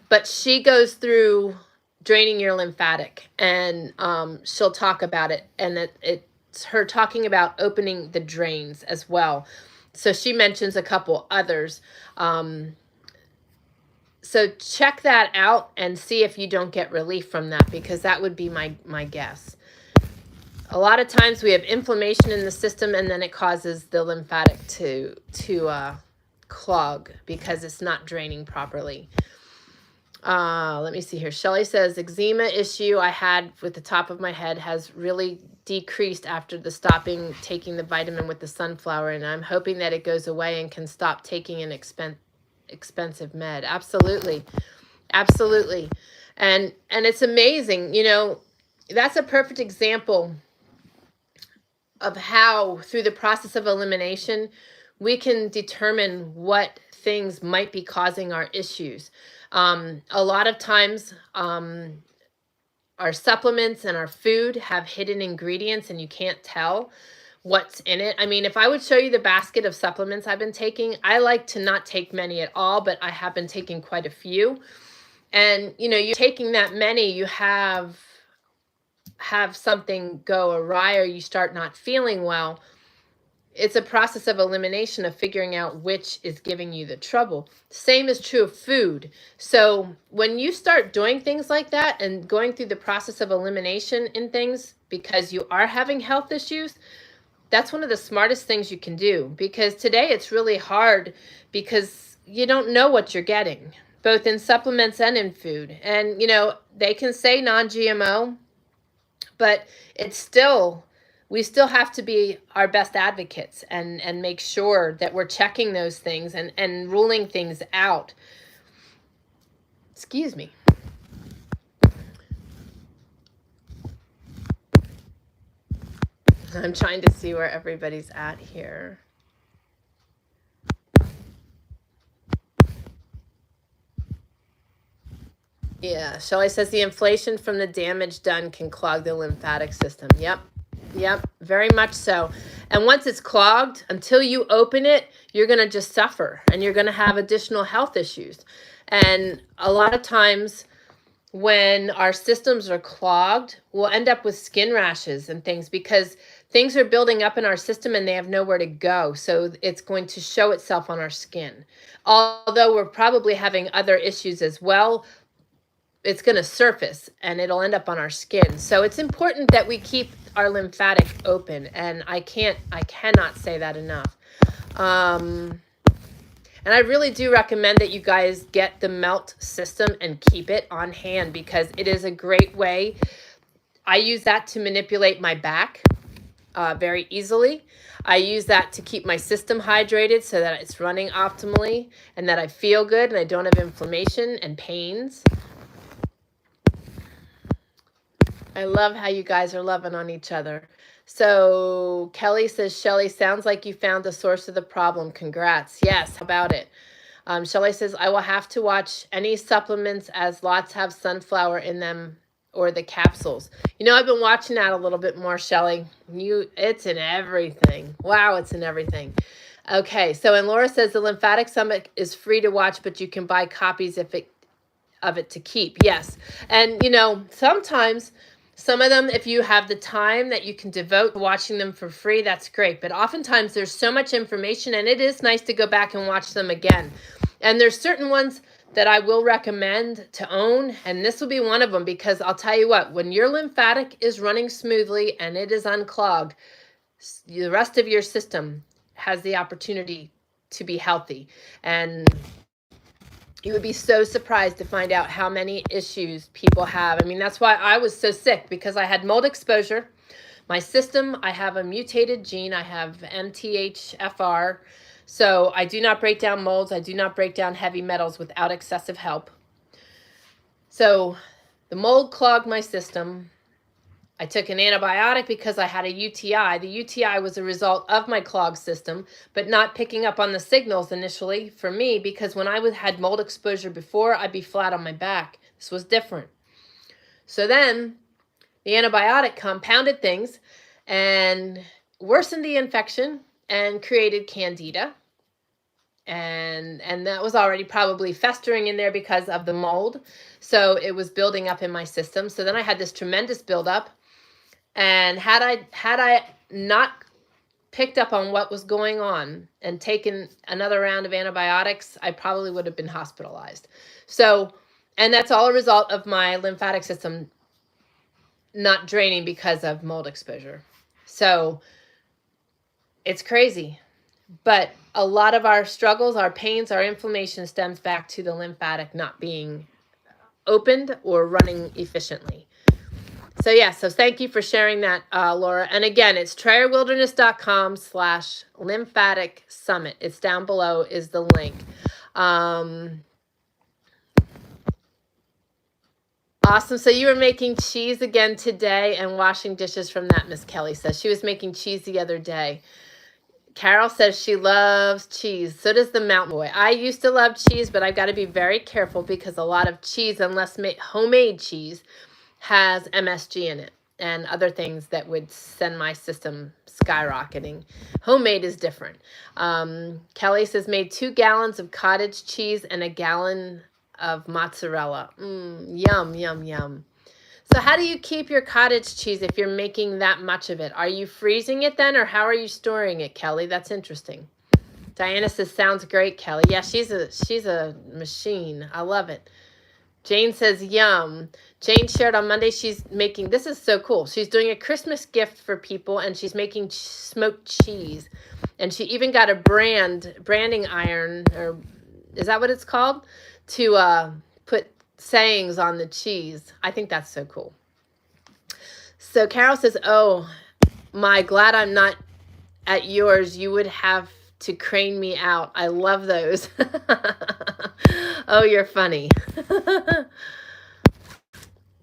But she goes through draining your lymphatic, and she'll talk about it. And it's her talking about opening the drains as well. So she mentions a couple others. So check that out and see if you don't get relief from that, because that would be my guess. A lot of times we have inflammation in the system, and then it causes the lymphatic to clog because it's not draining properly. Let me see here. Shelly says, eczema issue I had with the top of my head has really decreased after the stopping taking the vitamin with the sunflower, and I'm hoping that it goes away and can stop taking an expensive med. Absolutely. Absolutely. And it's amazing, you know, that's a perfect example of how through the process of elimination we can determine what things might be causing our issues. A lot of times our supplements and our food have hidden ingredients and you can't tell what's in it. I mean, if I would show you the basket of supplements I've been taking, I like to not take many at all, but I have been taking quite a few. And, you know, you're taking that many, you have something go awry or you start not feeling well. It's a process of elimination of figuring out which is giving you the trouble. Same is true of food. So when you start doing things like that and going through the process of elimination in things because you are having health issues, that's one of the smartest things you can do, because today it's really hard because you don't know what you're getting. both in supplements and in food. And, they can say non-GMO, but we still have to be our best advocates and make sure that we're checking those things and ruling things out. Excuse me. I'm trying to see where everybody's at here. Yeah, Shelley says the inflation from the damage done can clog the lymphatic system. Yep, very much so. And once it's clogged, until you open it, you're going to just suffer and you're going to have additional health issues. And a lot of times when our systems are clogged, we'll end up with skin rashes and things because things are building up in our system and they have nowhere to go. So it's going to show itself on our skin. Although we're probably having other issues as well, it's going to surface and it'll end up on our skin. So it's important that we keep our lymphatic open. And I cannot say that enough. And I really do recommend that you guys get the melt system and keep it on hand because it is a great way. I use that to manipulate my back very easily. I use that to keep my system hydrated so that it's running optimally and that I feel good and I don't have inflammation and pains. I love how you guys are loving on each other. So Kelly says, Shelly, sounds like you found the source of the problem. Congrats. Yes, how about it? Shelly says, I will have to watch any supplements as lots have sunflower in them or the capsules. I've been watching that a little bit more, Shelly. It's in everything. Wow, it's in everything. Okay, so and Laura says the Lymphatic Summit is free to watch, but you can buy copies of it to keep. Yes. And, sometimes some of them, if you have the time that you can devote to watching them for free, that's great. But oftentimes there's so much information and it is nice to go back and watch them again. And there's certain ones that I will recommend to own. And this will be one of them because I'll tell you what, when your lymphatic is running smoothly and it is unclogged, the rest of your system has the opportunity to be healthy. And you would be so surprised to find out how many issues people have. I mean, that's why I was so sick because I had mold exposure. My system, I have a mutated gene. I have MTHFR. So I do not break down molds. I do not break down heavy metals without excessive help. So the mold clogged my system. I took an antibiotic because I had a UTI. The UTI was a result of my clogged system, but not picking up on the signals initially for me because when I had mold exposure before, I'd be flat on my back. This was different. So then the antibiotic compounded things and worsened the infection and created candida. And that was already probably festering in there because of the mold. So it was building up in my system. So then I had this tremendous buildup. And had I not picked up on what was going on and taken another round of antibiotics, I probably would have been hospitalized. So, and that's all a result of my lymphatic system not draining because of mold exposure. So it's crazy. But a lot of our struggles, our pains, our inflammation stems back to the lymphatic not being opened or running efficiently. So yeah, so thank you for sharing that, Laura. And again, it's TrayerWilderness.com/lymphatic summit. It's down below is the link. Awesome. So you were making cheese again today and washing dishes from that, Miss Kelly says. She was making cheese the other day. Carol says she loves cheese. So does the Mountain Boy. I used to love cheese, but I've got to be very careful because a lot of cheese, unless homemade cheese, has MSG in it and other things that would send my system skyrocketing. Homemade is different. Kelly says, made 2 gallons of cottage cheese and a gallon of mozzarella. Yum, yum, yum. So how do you keep your cottage cheese if you're making that much of it? Are you freezing it then, or how are you storing it, Kelly? That's interesting. Diana says, sounds great, Kelly. Yeah, she's a machine. I love it. Jane says, yum. Jane shared on Monday she's making, this is so cool. She's doing a Christmas gift for people and she's making smoked cheese. And she even got a branding iron, or Is that what it's called? To put sayings on the cheese. I think that's so cool. So Carol says, oh, my, glad I'm not at yours. You would have to crane me out. I love those. Oh, you're funny.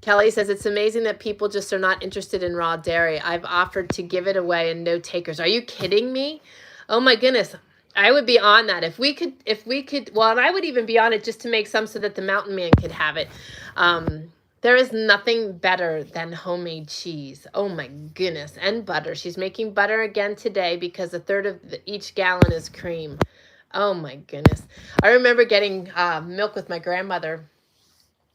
Kelly says, it's amazing that people just are not interested in raw dairy. I've offered to give it away and no takers. Are you kidding me? Oh my goodness. I would be on that. If we could, well, and I would even be on it just to make some so that the mountain man could have it. There is nothing better than homemade cheese. Oh my goodness. And butter. She's making butter again today because a third of each gallon is cream. Oh my goodness. I remember getting milk with my grandmother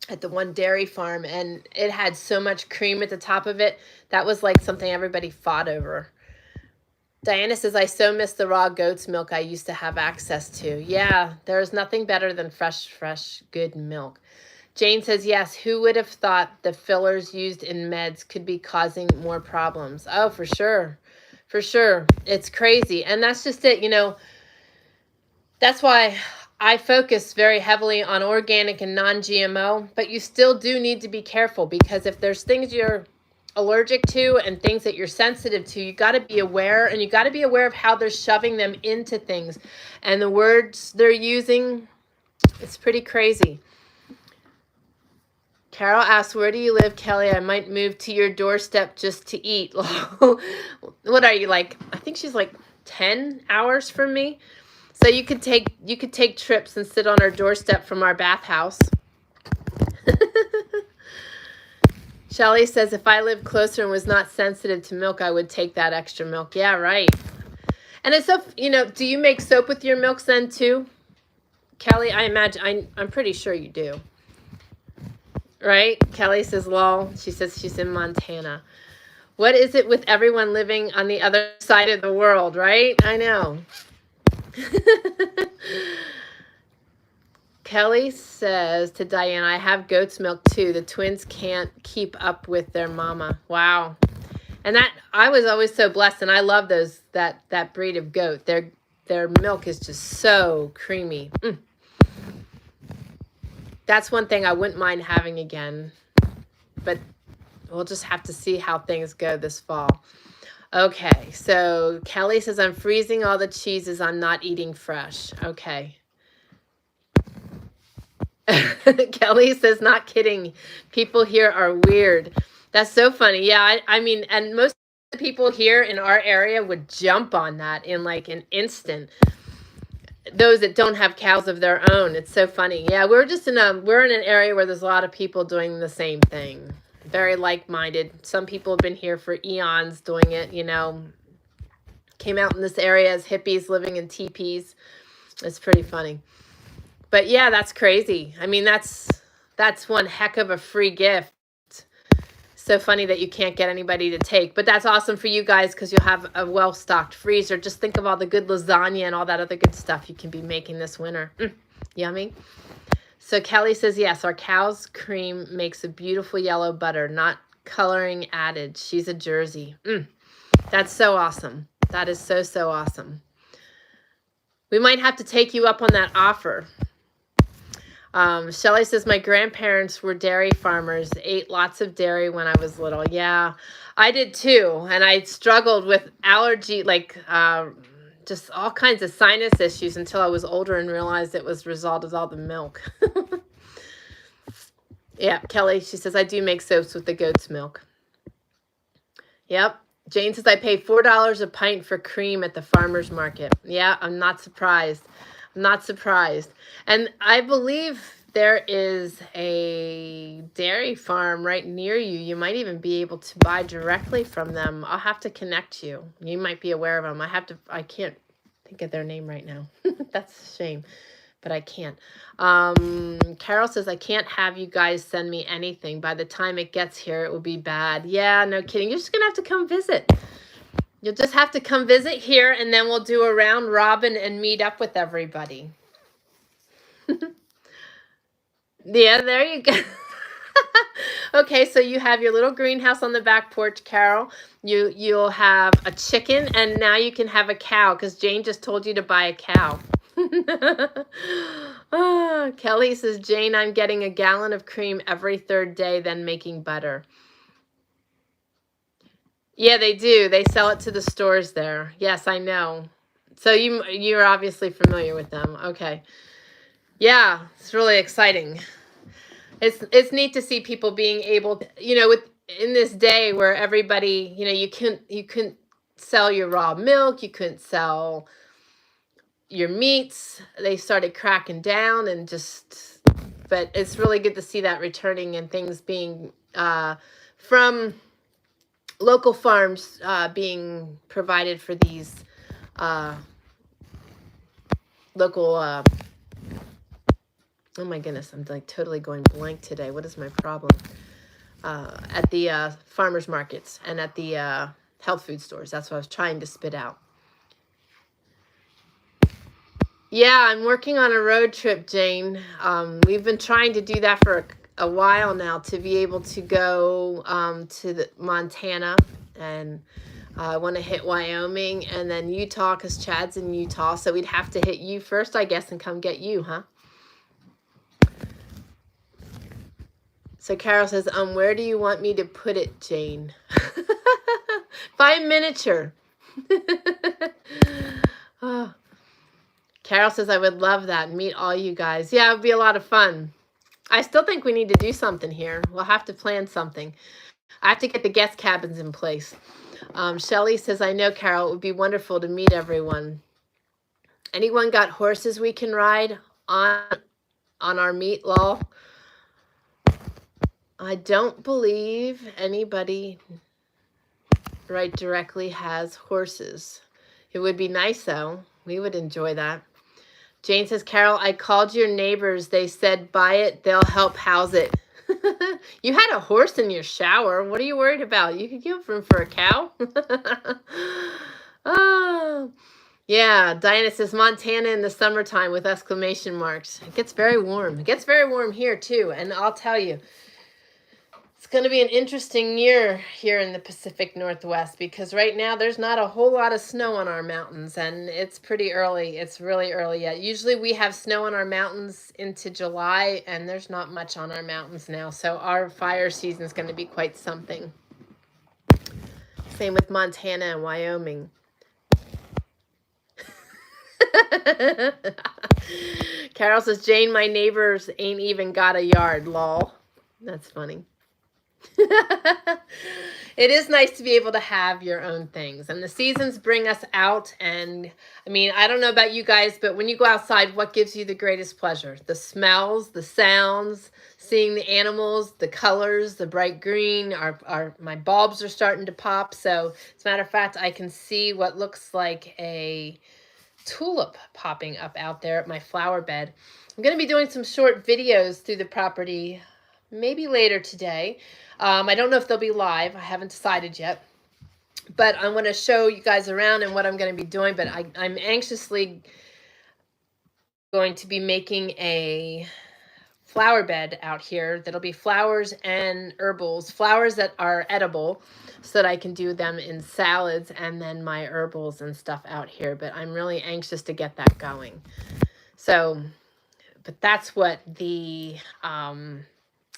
at the one dairy farm, and it had so much cream at the top of it. That was like something everybody fought over. Diana says, I so miss the raw goat's milk I used to have access to. Yeah, there's nothing better than fresh, good milk. Jane says, yes, who would have thought the fillers used in meds could be causing more problems? Oh, for sure. For sure. It's crazy. And that's just it, That's why I focus very heavily on organic and non-GMO, but you still do need to be careful, because if there's things you're allergic to and things that you're sensitive to, you got to be aware, and you got to be aware of how they're shoving them into things and the words they're using. It's pretty crazy. Carol asks, where do you live, Kelly? I might move to your doorstep just to eat. What are you, like? I think she's like 10 hours from me. So you could take trips and sit on our doorstep from our bathhouse. Shelly says, if I lived closer and was not sensitive to milk, I would take that extra milk. Yeah, right. And it's so, do you make soap with your milks then too? Kelly, I imagine, I'm pretty sure you do. Right? Kelly says, lol. She says she's in Montana. What is it with everyone living on the other side of the world, right? I know. Kelly says to Diana, I have goat's milk too. The twins can't keep up with their mama. Wow. And that, I was always so blessed, and I love that breed of goat. Their milk is just so creamy. That's one thing I wouldn't mind having again, but we'll just have to see how things go this fall. Okay, so Kelly says, I'm freezing all the cheeses. I'm not eating fresh. Okay. Kelly says, not kidding. People here are weird. That's so funny. Yeah, I mean, and most of the people here in our area would jump on that in like an instant. Those that don't have cows of their own. It's so funny. Yeah, we're in an area where there's a lot of people doing the same thing. Very like-minded. Some people have been here for eons doing it, Came out in this area as hippies living in teepees. It's pretty funny. But yeah, that's crazy. I mean, that's one heck of a free gift. So funny that you can't get anybody to take. But that's awesome for you guys, because you'll have a well-stocked freezer. Just think of all the good lasagna and all that other good stuff you can be making this winter. Yummy. So Kelly says, yes, our cow's cream makes a beautiful yellow butter, not coloring added. She's a Jersey. That's so awesome. That is so, so awesome. We might have to take you up on that offer. Shelly says, my grandparents were dairy farmers, ate lots of dairy when I was little. Yeah, I did too. And I struggled with allergy, just all kinds of sinus issues until I was older and realized it was a result of all the milk. Yeah, Kelly, she says, I do make soaps with the goat's milk. Yep. Jane says, I pay $4 a pint for cream at the farmer's market. Yeah, I'm not surprised. I'm not surprised. And I believe there is a dairy farm right near you. You might even be able to buy directly from them. I'll have to connect you. You might be aware of them. I can't think of their name right now. That's a shame, but I can't. Carol says, I can't have you guys send me anything. By the time it gets here, it will be bad. Yeah, no kidding. You're just going to have to come visit. You'll just have to come visit here, and then we'll do a round robin and meet up with everybody. Yeah, there you go. Okay, so you have your little greenhouse on the back porch, Carol. You'll have a chicken, and now you can have a cow, because Jane just told you to buy a cow. Kelly says, Jane, I'm getting a gallon of cream every third day, then making butter. Yeah, they do. They sell it to the stores there. Yes, I know. So you're obviously familiar with them. Okay. Yeah, it's really exciting. It's neat to see people being able to, with in this day where everybody, you couldn't sell your raw milk, you couldn't sell your meats. They started cracking down and but it's really good to see that returning and things being from local farms being provided for these local oh my goodness, I'm like totally going blank today. What is my problem? At the farmers markets and at the health food stores. That's what I was trying to spit out. Yeah, I'm working on a road trip, Jane. We've been trying to do that for a while now, to be able to go to Montana, and I want to hit Wyoming and then Utah, because Chad's in Utah. So we'd have to hit you first, I guess, and come get you, huh? So Carol says, where do you want me to put it, Jane? Buy a miniature. Oh. Carol says, I would love that. Meet all you guys. Yeah, it would be a lot of fun. I still think we need to do something here. We'll have to plan something. I have to get the guest cabins in place. Shelly says, I know, Carol, it would be wonderful to meet everyone. Anyone got horses we can ride on our meet, lol? I don't believe anybody right directly has horses. It would be nice, though. We would enjoy that. Jane says, Carol, I called your neighbors. They said, buy it. They'll help house it. You had a horse in your shower. What are you worried about? You could give room for a cow. Oh, yeah. Diana says, Montana in the summertime with exclamation marks. It gets very warm. It gets very warm here, too. And I'll tell you, it's going to be an interesting year here in the Pacific Northwest, because right now there's not a whole lot of snow on our mountains, and it's pretty early. It's really early yet. Usually we have snow on our mountains into July, and there's not much on our mountains now. So our fire season is going to be quite something. Same with Montana and Wyoming. Carol says, Jane, my neighbors ain't even got a yard, lol. That's funny. It is nice to be able to have your own things, and the seasons bring us out. And I mean, I don't know about you guys, but when you go outside, what gives you the greatest pleasure? The smells, the sounds, seeing the animals, the colors, the bright green. My bulbs are starting to pop. So as a matter of fact, I can see what looks like a tulip popping up out there at my flower bed. I'm going to be doing some short videos through the property maybe later today. I don't know if they'll be live. I haven't decided yet. But I'm going to show you guys around and what I'm going to be doing. But I'm anxiously going to be making a flower bed out here that'll be flowers and herbals. Flowers that are edible, so that I can do them in salads, and then my herbals and stuff out here. But I'm really anxious to get that going. So, but that's what the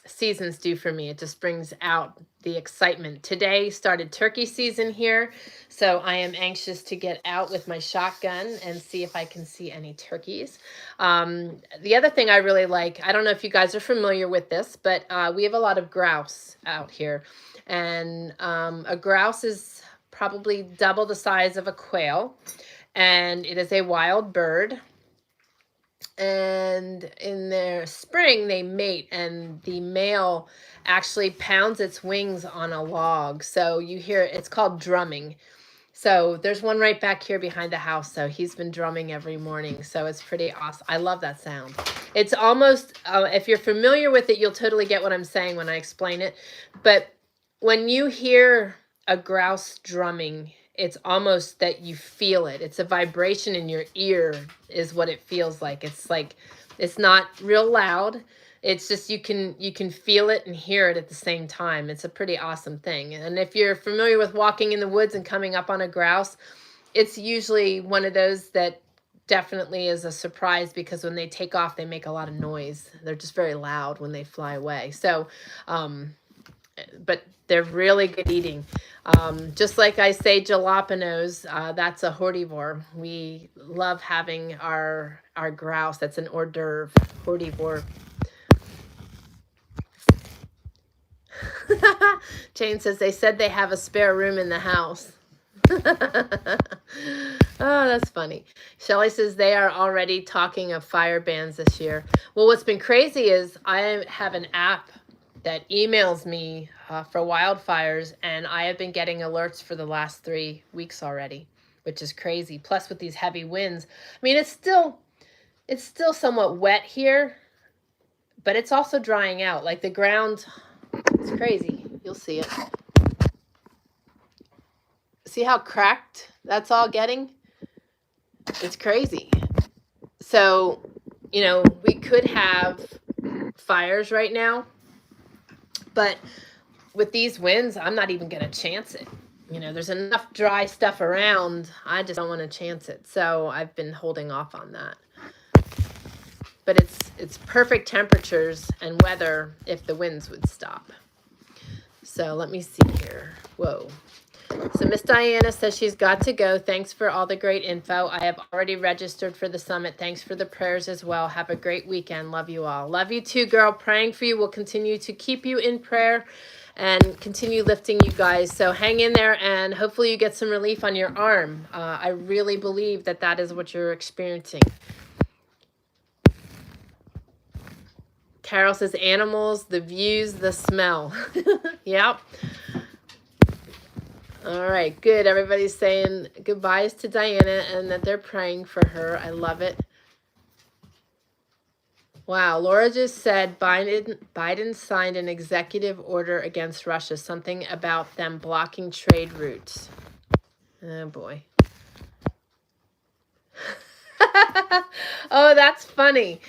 seasons do for me. It just brings out the excitement. Today started turkey season here, so I am anxious to get out with my shotgun and see if I can see any turkeys. The other thing I really like, I don't know if you guys are familiar with this, but we have a lot of grouse out here, and a grouse is probably double the size of a quail, and it is a wild bird. And in their spring they mate, and the male actually pounds its wings on a log, so you hear it's called drumming. So there's one right back here behind the house, so he's been drumming every morning. So it's pretty awesome. I love that sound. It's almost if you're familiar with it, you'll totally get what I'm saying when I explain it. But when you hear a grouse drumming, it's almost that you feel it. It's a vibration in your ear is what it feels like. It's not real loud. It's just you can feel it and hear it at the same time. It's a pretty awesome thing. And if you're familiar with walking in the woods and coming up on a grouse, it's usually one of those that definitely is a surprise because when they take off, they make a lot of noise. They're just very loud when they fly away. So, but they're really good eating. Just like I say, jalapenos, that's a hortivore. We love having our grouse. That's an hors d'oeuvre, hortivore. Jane says they said they have a spare room in the house. Oh, that's funny. Shelley says they are already talking of fire bans this year. Well, what's been crazy is I have an app that emails me for wildfires, and I have been getting alerts for the last 3 weeks already, which is crazy. Plus, with these heavy winds, I mean, it's still somewhat wet here, but it's also drying out. Like the ground, it's crazy. You'll see it. See how cracked that's all getting? It's crazy. So, we could have fires right now, but with these winds, I'm not even going to chance it. There's enough dry stuff around. I just don't want to chance it. So I've been holding off on that. But it's perfect temperatures and weather if the winds would stop. So let me see here. Whoa. So Miss Diana says she's got to go. Thanks for all the great info. I have already registered for the summit. Thanks for the prayers as well. Have a great weekend. Love you all. Love you too, girl. Praying for you. We'll continue to keep you in prayer and continue lifting you guys. So hang in there, and hopefully you get some relief on your arm. I really believe that is what you're experiencing. Carol says animals, the views, the smell. Yep. All right, good. Everybody's saying goodbyes to Diana and that they're praying for her. I love it. Wow, Laura just said Biden signed an executive order against Russia, something about them blocking trade routes. Oh, boy. Oh, that's funny.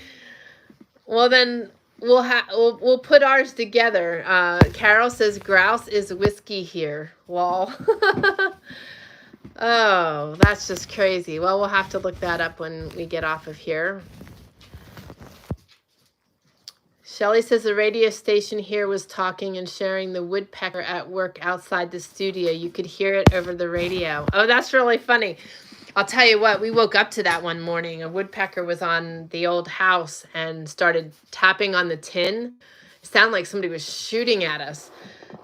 Well, then we'll put ours together. Carol says grouse is whiskey here. Well, oh, that's just crazy. Well, we'll have to look that up when we get off of here. Shelley says the radio station here was talking and sharing the woodpecker at work outside the studio. You could hear it over the radio. Oh, that's really funny. I'll tell you what, we woke up to that one morning. A woodpecker was on the old house and started tapping on the tin. It sounded like somebody was shooting at us.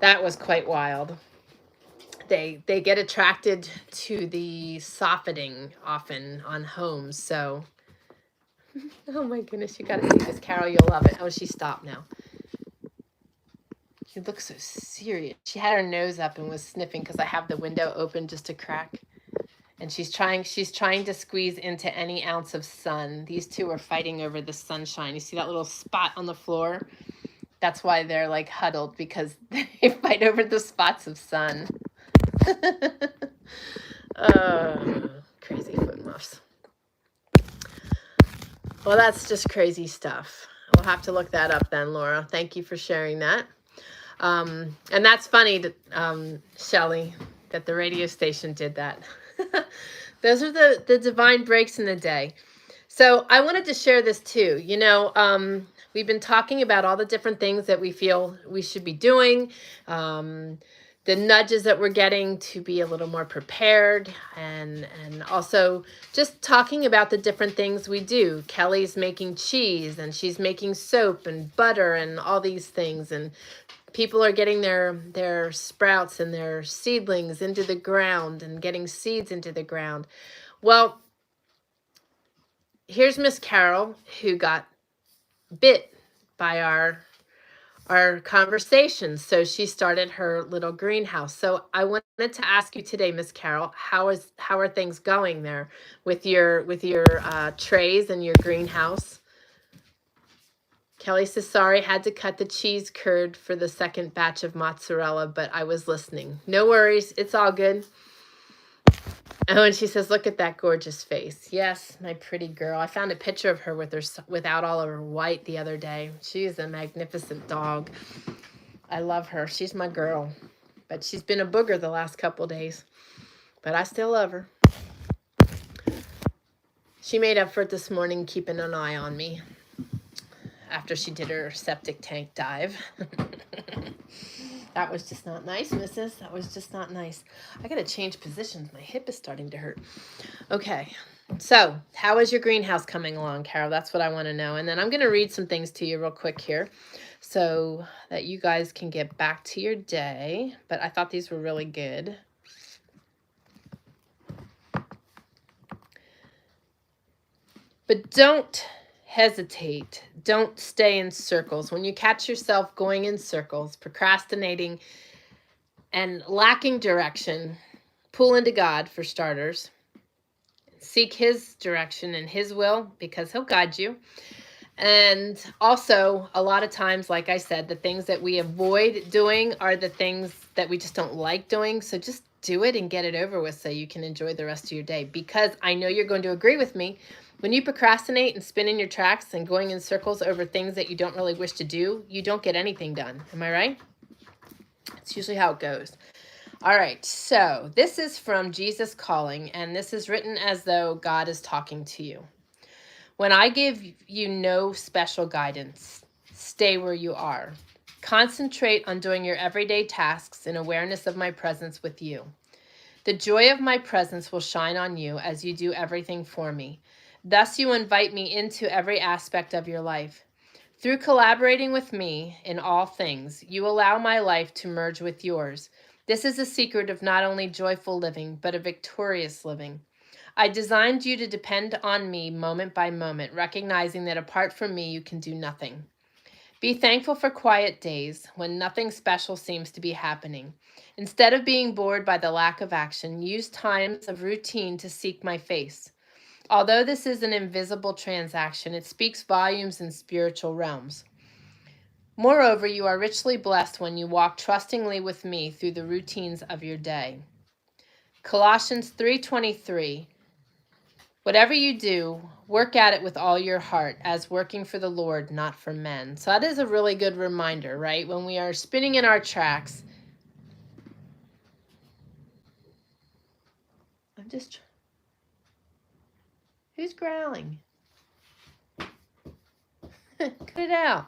That was quite wild. They get attracted to the soffitting often on homes, so... Oh my goodness, you gotta see this, Carol. You'll love it. Oh, she stopped now. She looks so serious. She had her nose up and was sniffing because I have the window open just a crack. And she's trying to squeeze into any ounce of sun. These two are fighting over the sunshine. You see that little spot on the floor? That's why they're like huddled, because they fight over the spots of sun. Crazy foot muffs. Well, that's just crazy stuff. We'll have to look that up then, Laura. Thank you for sharing that. And that's funny, Shelley, that the radio station did that. Those are the divine breaks in the day. So I wanted to share this too. We've been talking about all the different things that we feel we should be doing, the nudges that we're getting to be a little more prepared, and also just talking about the different things we do. Kelly's making cheese, and she's making soap and butter and all these things, and people are getting their sprouts and their seedlings into the ground and getting seeds into the ground. Well, here's Miss Carol, who got bit by our conversation. So she started her little greenhouse. So I wanted to ask you today, Miss Carol, how are things going there with your trays and your greenhouse? Kelly says, sorry, had to cut the cheese curd for the second batch of mozzarella, but I was listening. No worries. It's all good. Oh, and she says, look at that gorgeous face. Yes, my pretty girl. I found a picture of her without all of her white the other day. She is a magnificent dog. I love her. She's my girl. But she's been a booger the last couple days. But I still love her. She made up for it this morning, keeping an eye on me after she did her septic tank dive. That was just not nice, missus. That was just not nice. I got to change positions. My hip is starting to hurt. Okay. So how is your greenhouse coming along, Carol? That's what I want to know. And then I'm going to read some things to you real quick here so that you guys can get back to your day. But I thought these were really good. But don't hesitate. Don't stay in circles. When you catch yourself going in circles, procrastinating, and lacking direction, pull into God for starters. Seek his direction and his will, because he'll guide you. And also, a lot of times, like I said, the things that we avoid doing are the things that we just don't like doing. So just do it and get it over with so you can enjoy the rest of your day. Because I know you're going to agree with me. When you procrastinate and spin in your tracks and going in circles over things that you don't really wish to do, you don't get anything done. Am I right? It's usually how it goes. All right, so this is from Jesus Calling, and this is written as though God is talking to you. When I give you no special guidance, stay where you are. Concentrate on doing your everyday tasks in awareness of my presence with you. The joy of my presence will shine on you as you do everything for me. Thus you invite me into every aspect of your life. Through collaborating with me in all things, you allow my life to merge with yours. This is a secret of not only joyful living, but a victorious living. I designed you to depend on me moment by moment, recognizing that apart from me, you can do nothing. Be thankful for quiet days when nothing special seems to be happening. Instead of being bored by the lack of action, use times of routine to seek my face. Although this is an invisible transaction, it speaks volumes in spiritual realms. Moreover, you are richly blessed when you walk trustingly with me through the routines of your day. Colossians 3:23. Whatever you do, work at it with all your heart, as working for the Lord, not for men. So that is a really good reminder, right? When we are spinning in our tracks. Who's growling? Cut it out.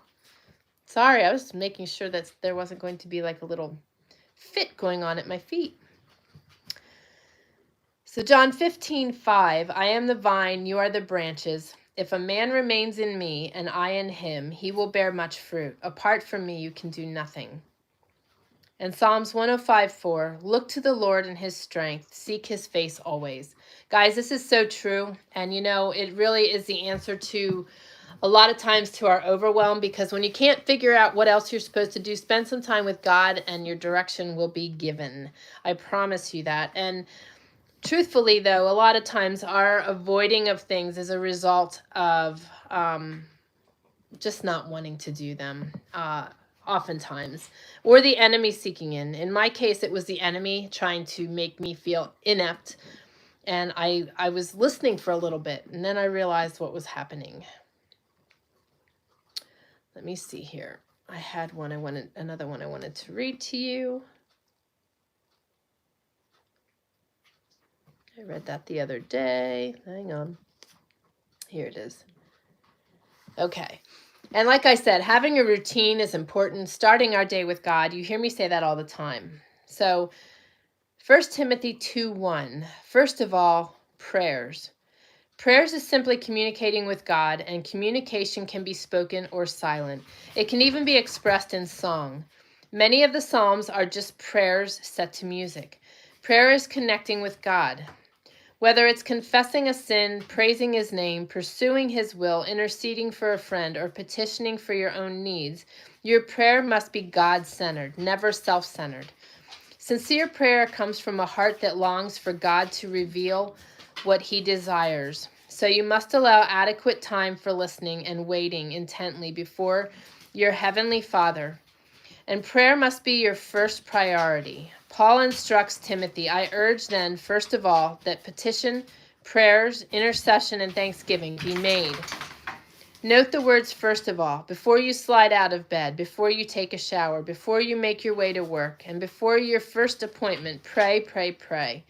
Sorry, I was making sure that there wasn't going to be like a little fit going on at my feet. So John 15:5, I am the vine, you are the branches. If a man remains in me and I in him, he will bear much fruit. Apart from me, you can do nothing. And Psalms 105:4, look to the Lord in his strength, seek his face always. Guys, this is so true. And you know, it really is the answer to a lot of times to our overwhelm, because when you can't figure out what else you're supposed to do, spend some time with God and your direction will be given. I promise you that. And truthfully, though, a lot of times our avoiding of things is a result of just not wanting to do them, oftentimes, or the enemy seeking in. In my case, it was the enemy trying to make me feel inept, and I was listening for a little bit, and then I realized what was happening. Let me see here. I had another one I wanted to read to you. I read that the other day. Hang on. Here it is. Okay. And like I said, having a routine is important. Starting our day with God. You hear me say that all the time. So 1 Timothy 2:1. First of all, prayers. Prayers is simply communicating with God, and communication can be spoken or silent. It can even be expressed in song. Many of the Psalms are just prayers set to music. Prayer is connecting with God. Whether it's confessing a sin, praising his name, pursuing his will, interceding for a friend, or petitioning for your own needs, your prayer must be God-centered, never self-centered. Sincere prayer comes from a heart that longs for God to reveal what he desires. So you must allow adequate time for listening and waiting intently before your heavenly Father. And prayer must be your first priority. Paul instructs Timothy, I urge then, first of all, that petition, prayers, intercession, and thanksgiving be made. Note the words first of all, before you slide out of bed, before you take a shower, before you make your way to work, and before your first appointment, pray, pray, pray.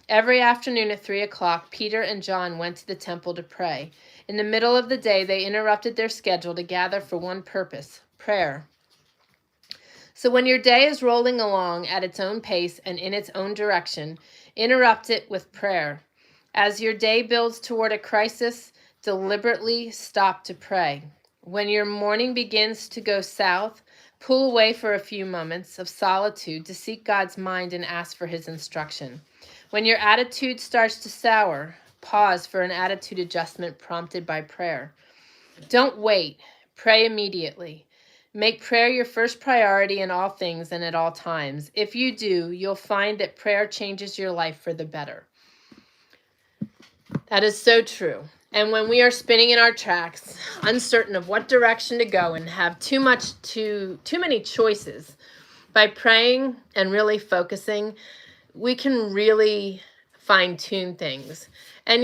Every afternoon at 3 o'clock, Peter and John went to the temple to pray. In the middle of the day, they interrupted their schedule to gather for one purpose, prayer. So when your day is rolling along at its own pace and in its own direction, interrupt it with prayer. As your day builds toward a crisis, deliberately stop to pray. When your morning begins to go south, pull away for a few moments of solitude to seek God's mind and ask for his instruction. When your attitude starts to sour, pause for an attitude adjustment prompted by prayer. Don't wait. Pray immediately. Make prayer your first priority in all things and at all times. If you do, you'll find that prayer changes your life for the better. That is so true. And when we are spinning in our tracks, uncertain of what direction to go and have too many choices, by praying and really focusing, we can really fine-tune things. And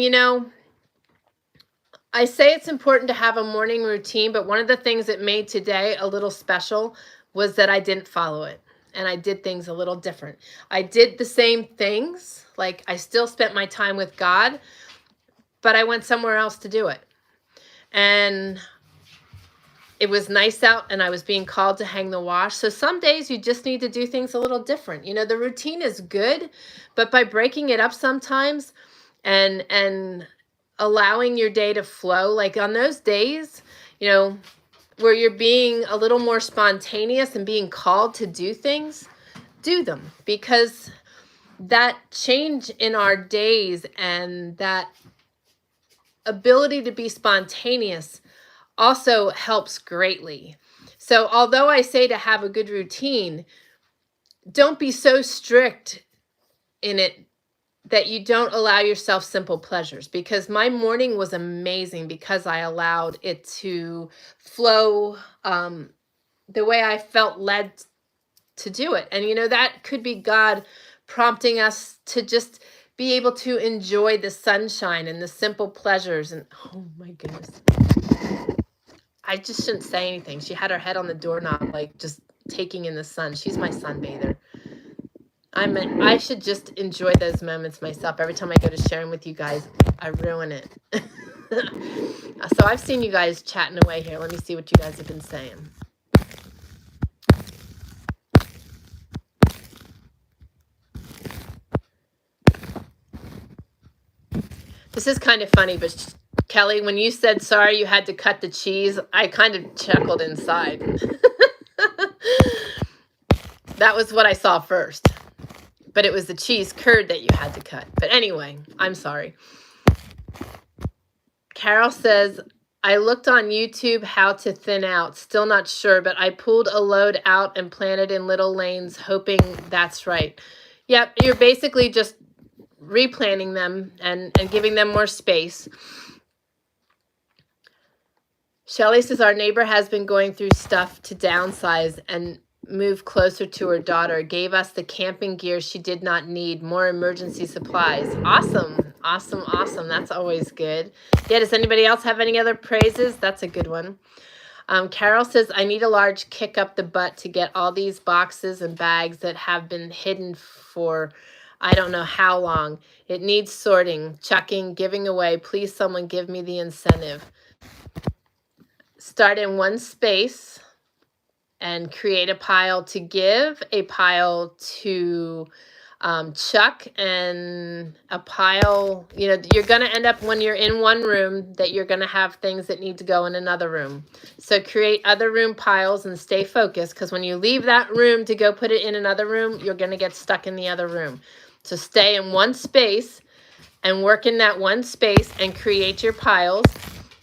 I say it's important to have a morning routine, but one of the things that made today a little special was that I didn't follow it. And I did things a little different. I did the same things, like I still spent my time with God, but I went somewhere else to do it. And it was nice out and I was being called to hang the wash. So some days you just need to do things a little different. The routine is good, but by breaking it up sometimes and allowing your day to flow, like on those days, where you're being a little more spontaneous and being called to do things, do them, because that change in our days and that ability to be spontaneous also helps greatly. So although I say to have a good routine, don't be so strict in it that you don't allow yourself simple pleasures, because my morning was amazing because I allowed it to flow the way I felt led to do it. And that could be God prompting us to just be able to enjoy the sunshine and the simple pleasures. And oh my goodness, I just shouldn't say anything. She had her head on the doorknob, like just taking in the sun. She's my sunbather. I should just enjoy those moments myself. Every time I go to share them with you guys, I ruin it. So I've seen you guys chatting away here. Let me see what you guys have been saying. This is kind of funny, but Kelly, when you said sorry you had to cut the cheese, I kind of chuckled inside. That was what I saw first. But it was the cheese curd that you had to cut. But anyway, I'm sorry. Carol says, I looked on YouTube how to thin out. Still not sure, but I pulled a load out and planted in little lanes, hoping that's right. Yep, you're basically just replanting them and giving them more space. Shelley says, our neighbor has been going through stuff to downsize and move closer to her daughter. Gave us the camping gear she did not need, more emergency supplies. Awesome. That's always good. Yeah, does anybody else have any other praises? That's a good one. Carol says, I need a large kick up the butt to get all these boxes and bags that have been hidden for I don't know how long. It needs sorting, chucking, giving away. Please, someone give me the incentive. Start in one space and create a pile to give, a pile to chuck, and a pile, you're going to end up when you're in one room that you're going to have things that need to go in another room. So create other room piles and stay focused, because when you leave that room to go put it in another room, you're going to get stuck in the other room. So stay in one space and work in that one space and create your piles.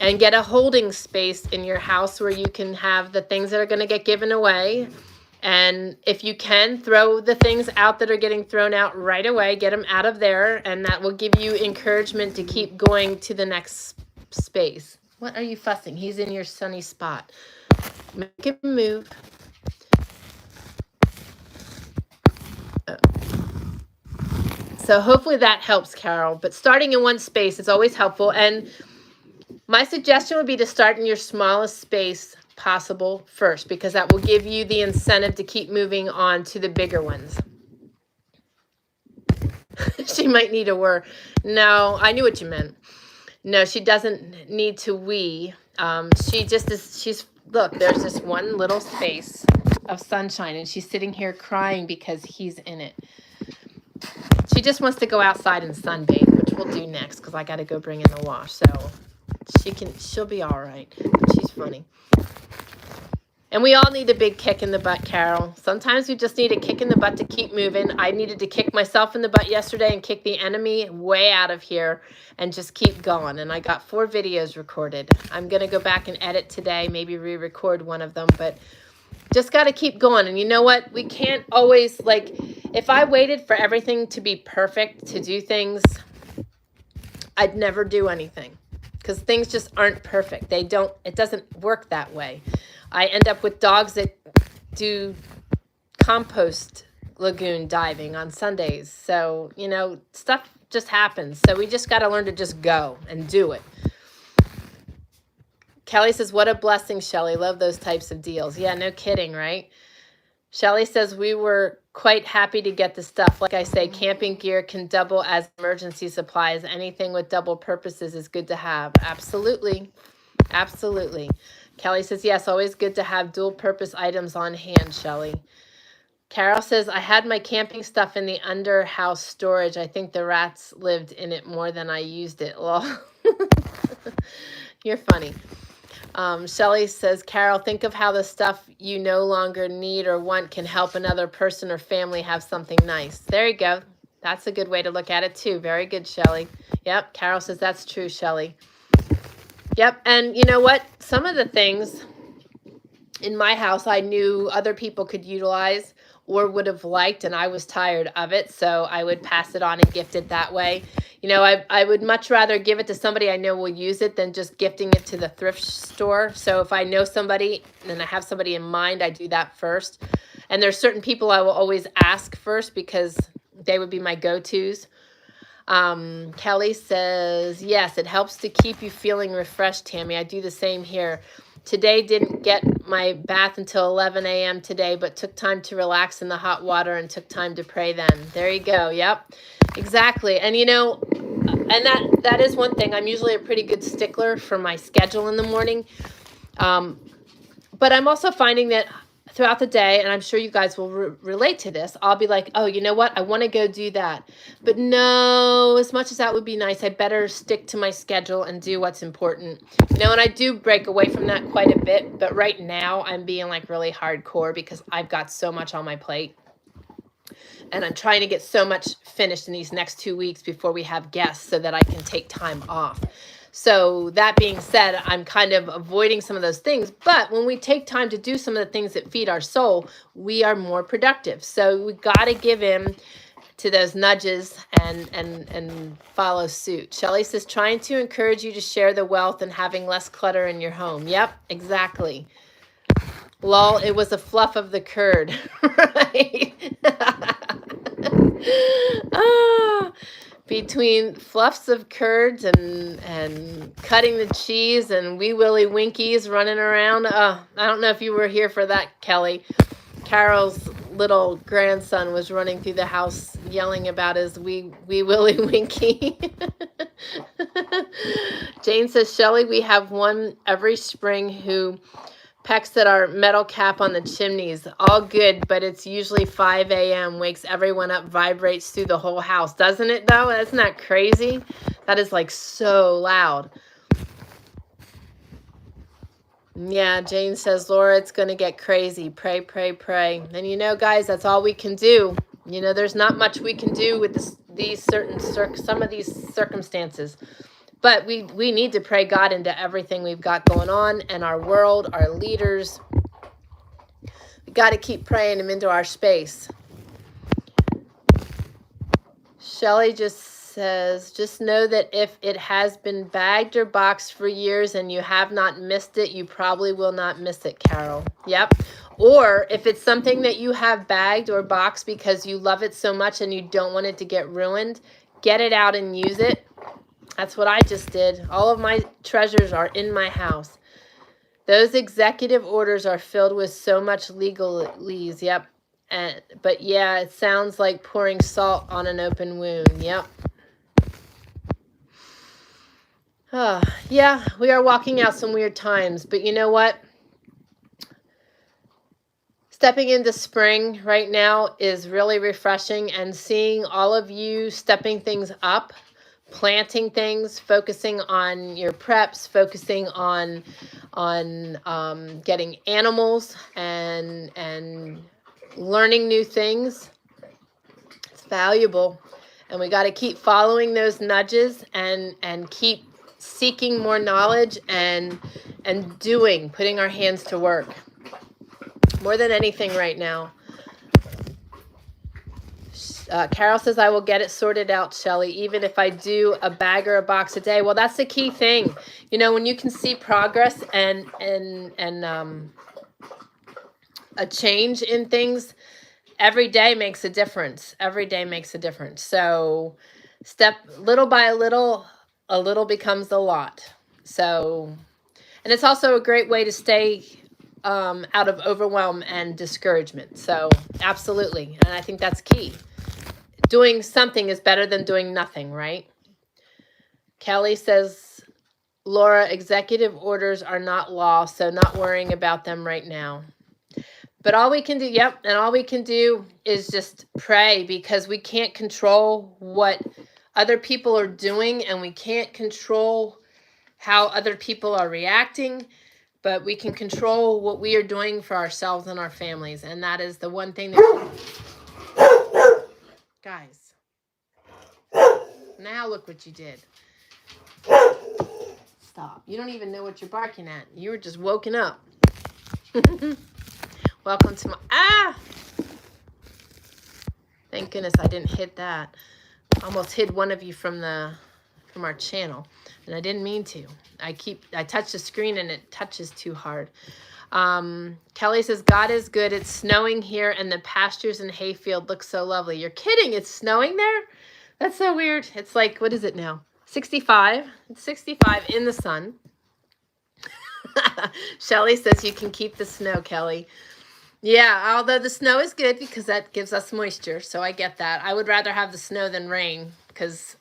And get a holding space in your house where you can have the things that are going to get given away. And if you can, throw the things out that are getting thrown out right away. Get them out of there. And that will give you encouragement to keep going to the next space. What are you fussing? He's in your sunny spot. Make him move. Oh. So hopefully that helps, Carol. But starting in one space is always helpful. And my suggestion would be to start in your smallest space possible first, because that will give you the incentive to keep moving on to the bigger ones. She might need a word. No, I knew what you meant. No, she doesn't need to wee. She just is, look, there's this one little space of sunshine and she's sitting here crying because he's in it. She just wants to go outside and sunbathe, which we'll do next because I got to go bring in the wash. So she'll be all right. But she's funny. And we all need a big kick in the butt, Carol. Sometimes we just need a kick in the butt to keep moving. I needed to kick myself in the butt yesterday and kick the enemy way out of here and just keep going. And I got 4 videos recorded. I'm going to go back and edit today, maybe re-record one of them, but just got to keep going. And you know what? We can't always, like, if I waited for everything to be perfect to do things, I'd never do anything because things just aren't perfect. It doesn't work that way. I end up with dogs that do compost lagoon diving on Sundays. So, you know, stuff just happens. So we just got to learn to just go and do it. Kelly says, what a blessing, Shelly. Love those types of deals. Yeah, no kidding, right? Shelly says, we were quite happy to get the stuff. Like I say, camping gear can double as emergency supplies. Anything with double purposes is good to have. Absolutely. Absolutely. Kelly says, yes, always good to have dual purpose items on hand, Shelly. Carol says, I had my camping stuff in the under house storage. I think the rats lived in it more than I used it. Well, you're funny. Shelly says, Carol, think of how the stuff you no longer need or want can help another person or family have something nice. There you go. That's a good way to look at it too. Very good, Shelly. Yep. Carol says, that's true, Shelly. Yep. And you know what? Some of the things in my house I knew other people could utilize or would have liked, and I was tired of it. So I would pass it on and gift it that way. You know, I would much rather give it to somebody I know will use it than just gifting it to the thrift store. So if I know somebody and I have somebody in mind, I do that first. And there's certain people I will always ask first because they would be my go-tos. Kelly says, yes, it helps to keep you feeling refreshed, Tammy. I do the same here. Today didn't get my bath until 11 a.m. today, but took time to relax in the hot water and took time to pray then. There you go. Yep, exactly. And you know, and that is one thing. I'm usually a pretty good stickler for my schedule in the morning. But I'm also finding that throughout the day, and I'm sure you guys will relate to this, I'll be like, oh, you know what? I want to go do that. But no, as much as that would be nice, I better stick to my schedule and do what's important. You know, and I do break away from that quite a bit. But right now I'm being like really hardcore because I've got so much on my plate. And I'm trying to get so much finished in these next 2 weeks before we have guests so that I can take time off. So that being said, I'm kind of avoiding some of those things. But when we take time to do some of the things that feed our soul, we are more productive. So we got to give in to those nudges and follow suit. Shelly says, trying to encourage you to share the wealth and having less clutter in your home. Yep, exactly. Lol, it was a fluff of the curd, right? Between fluffs of curds and cutting the cheese and wee willy winkies running around. I don't know if you were here for that, Kelly. Carol's little grandson was running through the house yelling about his wee willy winky. Jane says, Shelly, we have one every spring who pecks at our metal cap on the chimneys. All good, but it's usually 5 a.m. Wakes everyone up, vibrates through the whole house. Doesn't it, though? Isn't that crazy? That is, like, so loud. Yeah, Jane says, Laura, it's going to get crazy. Pray, pray, pray. And, you know, guys, that's all we can do. You know, there's not much we can do with some of these circumstances. But we need to pray God into everything we've got going on in our world, our leaders. We got to keep praying Him into our space. Shelly just says, just know that if it has been bagged or boxed for years and you have not missed it, you probably will not miss it, Carol. Yep. Or if it's something that you have bagged or boxed because you love it so much and you don't want it to get ruined, get it out and use it. That's what I just did. All of my treasures are in my house. Those executive orders are filled with so much legalese. Yep. But yeah, it sounds like pouring salt on an open wound. Yep. Yeah, we are walking out some weird times, but you know what? Stepping into spring right now is really refreshing, and seeing all of you stepping things up, planting things, focusing on your preps, focusing on getting animals and learning new things. It's valuable, and we got to keep following those nudges and keep seeking more knowledge and putting our hands to work more than anything right now. Carol says, I will get it sorted out, Shelly, even if I do a bag or a box a day. Well, that's the key thing. You know, when you can see progress and a change in things, every day makes a difference. Every day makes a difference. So step little by little, a little becomes a lot. So, and it's also a great way to stay out of overwhelm and discouragement. So absolutely. And I think that's key. Doing something is better than doing nothing, right? Kelly says, Laura, executive orders are not law, so not worrying about them right now. But all we can do, and all we can do is just pray, because we can't control what other people are doing, and we can't control how other people are reacting, but we can control what we are doing for ourselves and our families. And that is the one thing that, guys, now look what you did. Stop. You don't even know what you're barking at. You were just woken up. Welcome to my, thank goodness I didn't hit that. Almost hid one of you from our channel, and I didn't mean to. I touch the screen and it touches too hard. Kelly says, God is good. It's snowing here and the pastures and hayfield look so lovely. You're kidding. It's snowing there? That's so weird. It's like, what is it now? 65. It's 65 in the sun. Shelly says you can keep the snow, Kelly. Yeah, although the snow is good because that gives us moisture, so I get that. I would rather have the snow than rain because,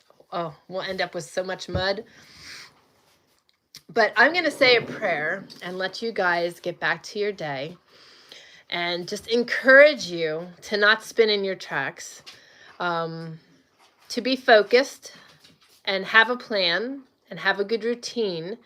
we'll end up with so much mud. But I'm going to say a prayer and let you guys get back to your day and just encourage you to not spin in your tracks, to be focused and have a plan and have a good routine,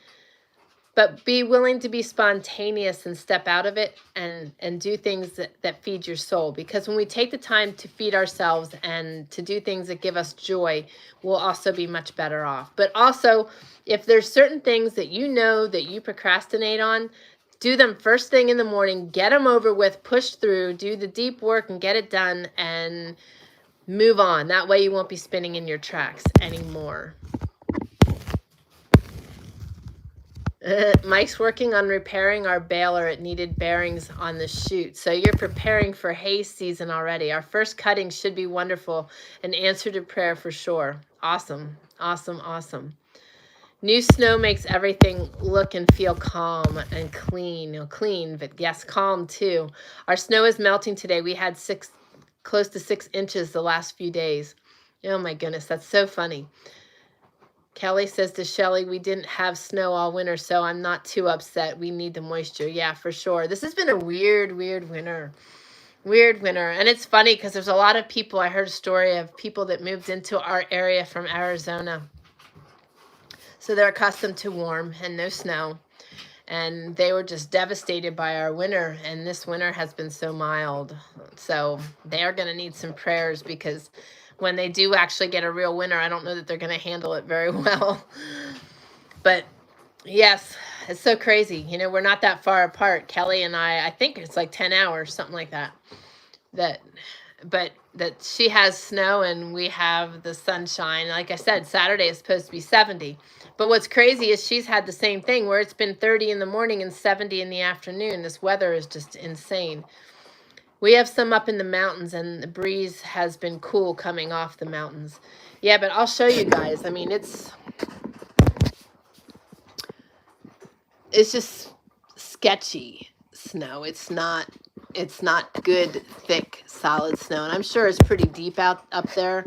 but be willing to be spontaneous and step out of it and do things that feed your soul. Because when we take the time to feed ourselves and to do things that give us joy, we'll also be much better off. But also, if there's certain things that you know that you procrastinate on, do them first thing in the morning, get them over with, push through, do the deep work and get it done and move on. That way you won't be spinning in your tracks anymore. Mike's working on repairing our baler. It needed bearings on the chute. So you're preparing for hay season already. Our first cutting should be wonderful. An answer to prayer for sure. Awesome. Awesome. Awesome. New snow makes everything look and feel calm and clean. Clean, but yes, calm too. Our snow is melting today. We had close to 6 inches the last few days. Oh my goodness, that's so funny. Kelly says to Shelly, we didn't have snow all winter, so I'm not too upset. We need the moisture. Yeah, for sure. This has been a weird winter. Weird winter. And it's funny because there's a lot of people. I heard a story of people that moved into our area from Arizona. So they're accustomed to warm and no snow. And they were just devastated by our winter. And this winter has been so mild. So they are going to need some prayers, because when they do actually get a real winter, I don't know that they're going to handle it very well. But yes, it's so crazy. You know, we're not that far apart. Kelly and I think it's like 10 hours, something like that. But that she has snow and we have the sunshine. Like I said, Saturday is supposed to be 70. But what's crazy is she's had the same thing where it's been 30 in the morning and 70 in the afternoon. This weather is just insane. We have some up in the mountains, and the breeze has been cool coming off the mountains. Yeah, but I'll show you guys. I mean, it's just sketchy snow. It's not it's not good, thick, solid snow. And I'm sure it's pretty deep up there.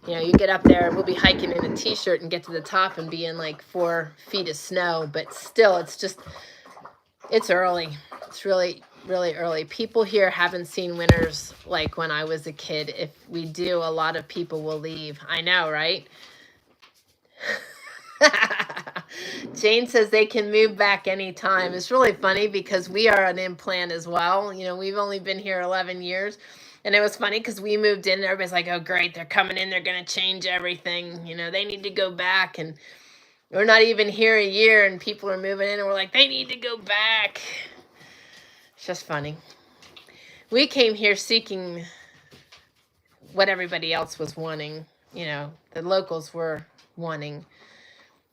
You know, you get up there, we'll be hiking in a t-shirt and get to the top and be in like 4 feet of snow, but still it's early. It's really, really early. People here haven't seen winters like when I was a kid. If we do, a lot of people will leave. I know, right? Jane says they can move back anytime. It's really funny because we are an in-plan as well. You know, we've only been here 11 years. And it was funny because we moved in and everybody's like, oh, great, they're coming in. They're going to change everything. You know, they need to go back. And we're not even here a year and people are moving in and we're like, they need to go back. It's just funny. We came here seeking what everybody else was wanting. You know, the locals were wanting.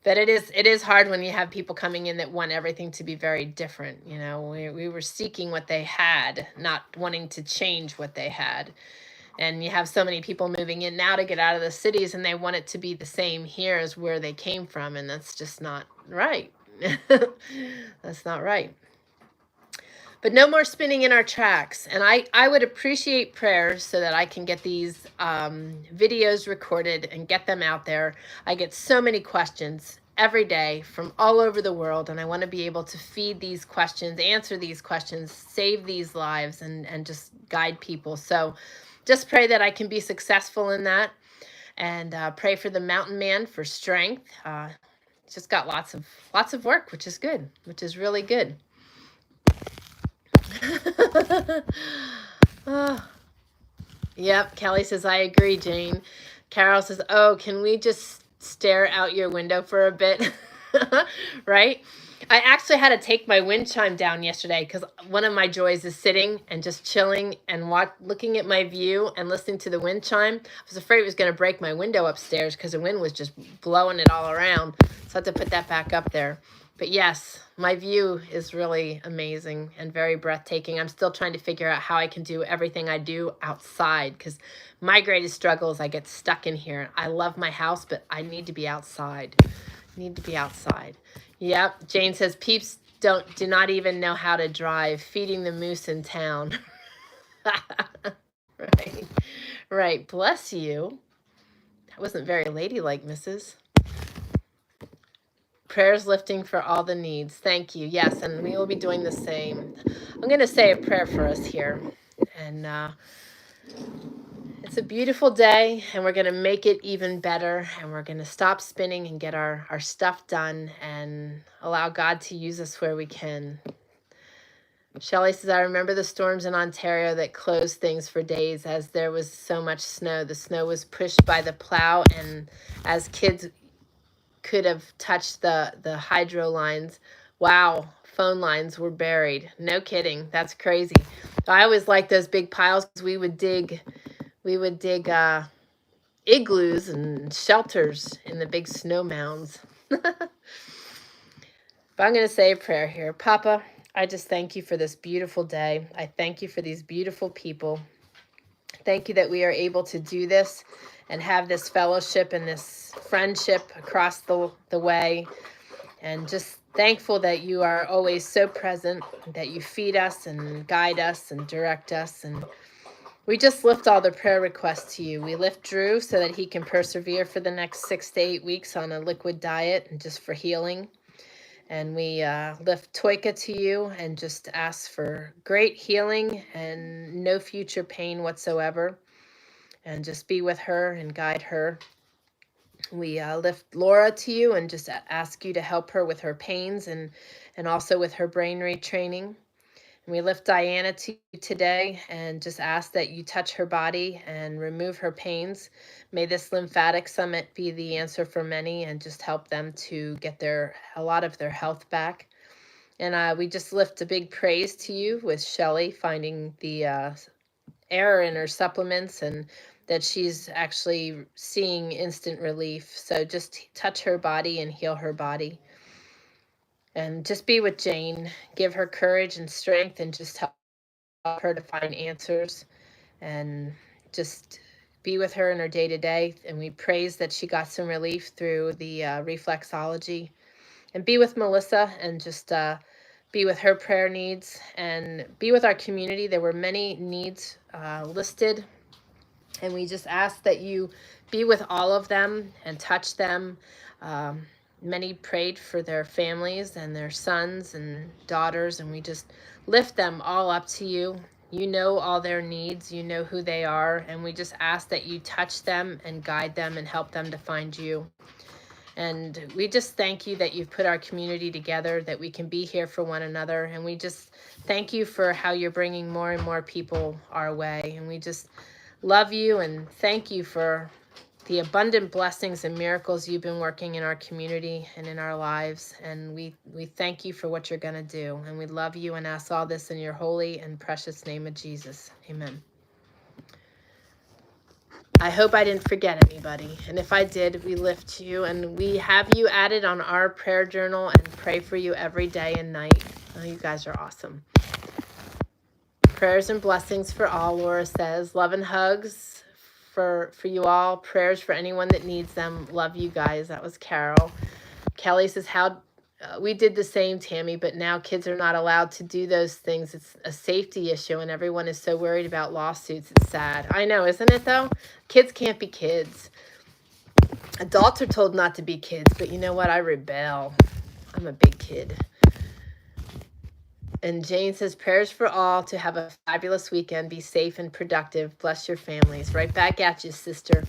But it is hard when you have people coming in that want everything to be very different. You know, we were seeking what they had, not wanting to change what they had. And you have so many people moving in now to get out of the cities and they want it to be the same here as where they came from. And that's just not right. That's not right. But no more spinning in our tracks. And I would appreciate prayers so that I can get these videos recorded and get them out there. I get so many questions every day from all over the world, and I want to be able to feed these questions, answer these questions, save these lives, and just guide people. So just pray that I can be successful in that, and pray for the mountain man for strength. Just got lots of work, which is good, which is really good. Oh. Yep, Kelly says, I agree, Jane. Carol says, oh, can we just stare out your window for a bit? Right? I actually had to take my wind chime down yesterday because one of my joys is sitting and just chilling and looking at my view and listening to the wind chime. I was afraid it was going to break my window upstairs because the wind was just blowing it all around. So I had to put that back up there. But yes, my view is really amazing and very breathtaking. I'm still trying to figure out how I can do everything I do outside because my greatest struggle is I get stuck in here. I love my house, but I need to be outside. Need to be outside. Yep. Jane says peeps do not even know how to drive. Feeding the moose in town. Right. Right. Bless you. That wasn't very ladylike, Mrs. Prayers lifting for all the needs. Thank you. Yes, and we will be doing the same. I'm going to say a prayer for us here. And it's a beautiful day, and we're going to make it even better. And we're going to stop spinning and get our stuff done and allow God to use us where we can. Shelley says, I remember the storms in Ontario that closed things for days as there was so much snow. The snow was pushed by the plow, and as kids could have touched the hydro lines. Wow, phone lines were buried. No kidding. That's crazy. I always liked those big piles because we would dig igloos and shelters in the big snow mounds. But I'm going to say a prayer here. Papa, I just thank you for this beautiful day. I thank you for these beautiful people. Thank you that we are able to do this and have this fellowship and this friendship across the way. And just thankful that you are always so present, that you feed us and guide us and direct us. And we just lift all the prayer requests to you. We lift Drew so that he can persevere for the next 6 to 8 weeks on a liquid diet and just for healing. And we lift Toika to you and just ask for great healing and no future pain whatsoever. And just be with her and guide her. We lift Laura to you and just ask you to help her with her pains and also with her brain retraining. And we lift Diana to you today and just ask that you touch her body and remove her pains. May this lymphatic summit be the answer for many and just help them to get a lot of their health back. And we just lift a big praise to you with Shelley finding the error in her supplements and that she's actually seeing instant relief. So just touch her body and heal her body. And just be with Jane. Give her courage and strength and just help her to find answers. And just be with her in her day-to-day. And we praise that she got some relief through the reflexology. And be with Melissa and just be with her prayer needs and be with our community. There were many needs listed, and we just ask that you be with all of them and touch them. Many prayed for their families and their sons and daughters, and we just lift them all up to you. You know all their needs, you know who they are, and we just ask that you touch them and guide them and help them to find you. And we just thank you that you've put our community together, that we can be here for one another. And we just thank you for how you're bringing more and more people our way. And we just love you and thank you for the abundant blessings and miracles you've been working in our community and in our lives. And we thank you for what you're going to do. And we love you and ask all this in your holy and precious name of Jesus. Amen. I hope I didn't forget anybody. And if I did, we lift you and we have you added on our prayer journal and pray for you every day and night. Oh, you guys are awesome. Prayers and blessings for all, Laura says. Love and hugs for you all. Prayers for anyone that needs them. Love you guys. That was Carol. Kelly says, we did the same, Tammy, but now kids are not allowed to do those things. It's a safety issue, and everyone is so worried about lawsuits. It's sad. I know, isn't it, though? Kids can't be kids. Adults are told not to be kids, but you know what? I rebel. I'm a big kid. And Jane says, prayers for all to have a fabulous weekend. Be safe and productive. Bless your families. Right back at you, sister.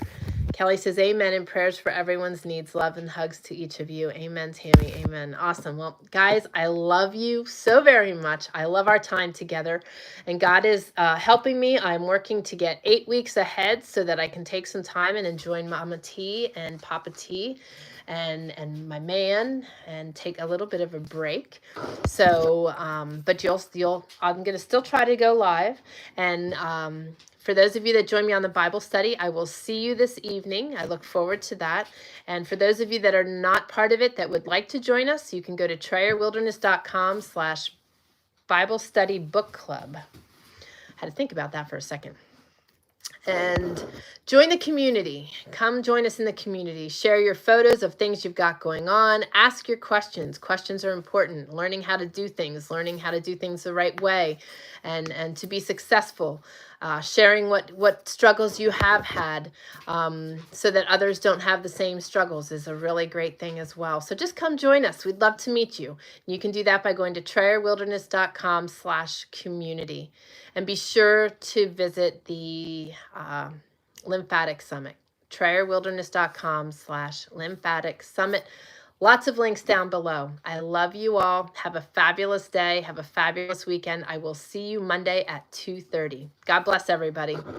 Kelly says, amen, and prayers for everyone's needs. Love and hugs to each of you. Amen, Tammy. Amen. Awesome. Well, guys, I love you so very much. I love our time together. And God is helping me. I'm working to get 8 weeks ahead so that I can take some time and enjoy Mama T and Papa T and my man and take a little bit of a break. So, but I'm going to still try to go live. And for those of you that join me on the Bible study, I will see you this evening. I look forward to that. And for those of you that are not part of it that would like to join us, you can go to trayerwilderness.com/Bible study book club. I had to think about that for a second. And join the community. Come join us in the community. Share your photos of things you've got going on. Ask your questions. Questions are important. Learning how to do things the right way, and to be successful. Sharing what struggles you have had, so that others don't have the same struggles is a really great thing as well. So just come join us. We'd love to meet you. You can do that by going to trayerwilderness.com/community. And be sure to visit the Lymphatic Summit, trayerwilderness.com/Lymphatic Summit. Lots of links down below. I love you all. Have a fabulous day. Have a fabulous weekend. I will see you Monday at 2:30. God bless everybody.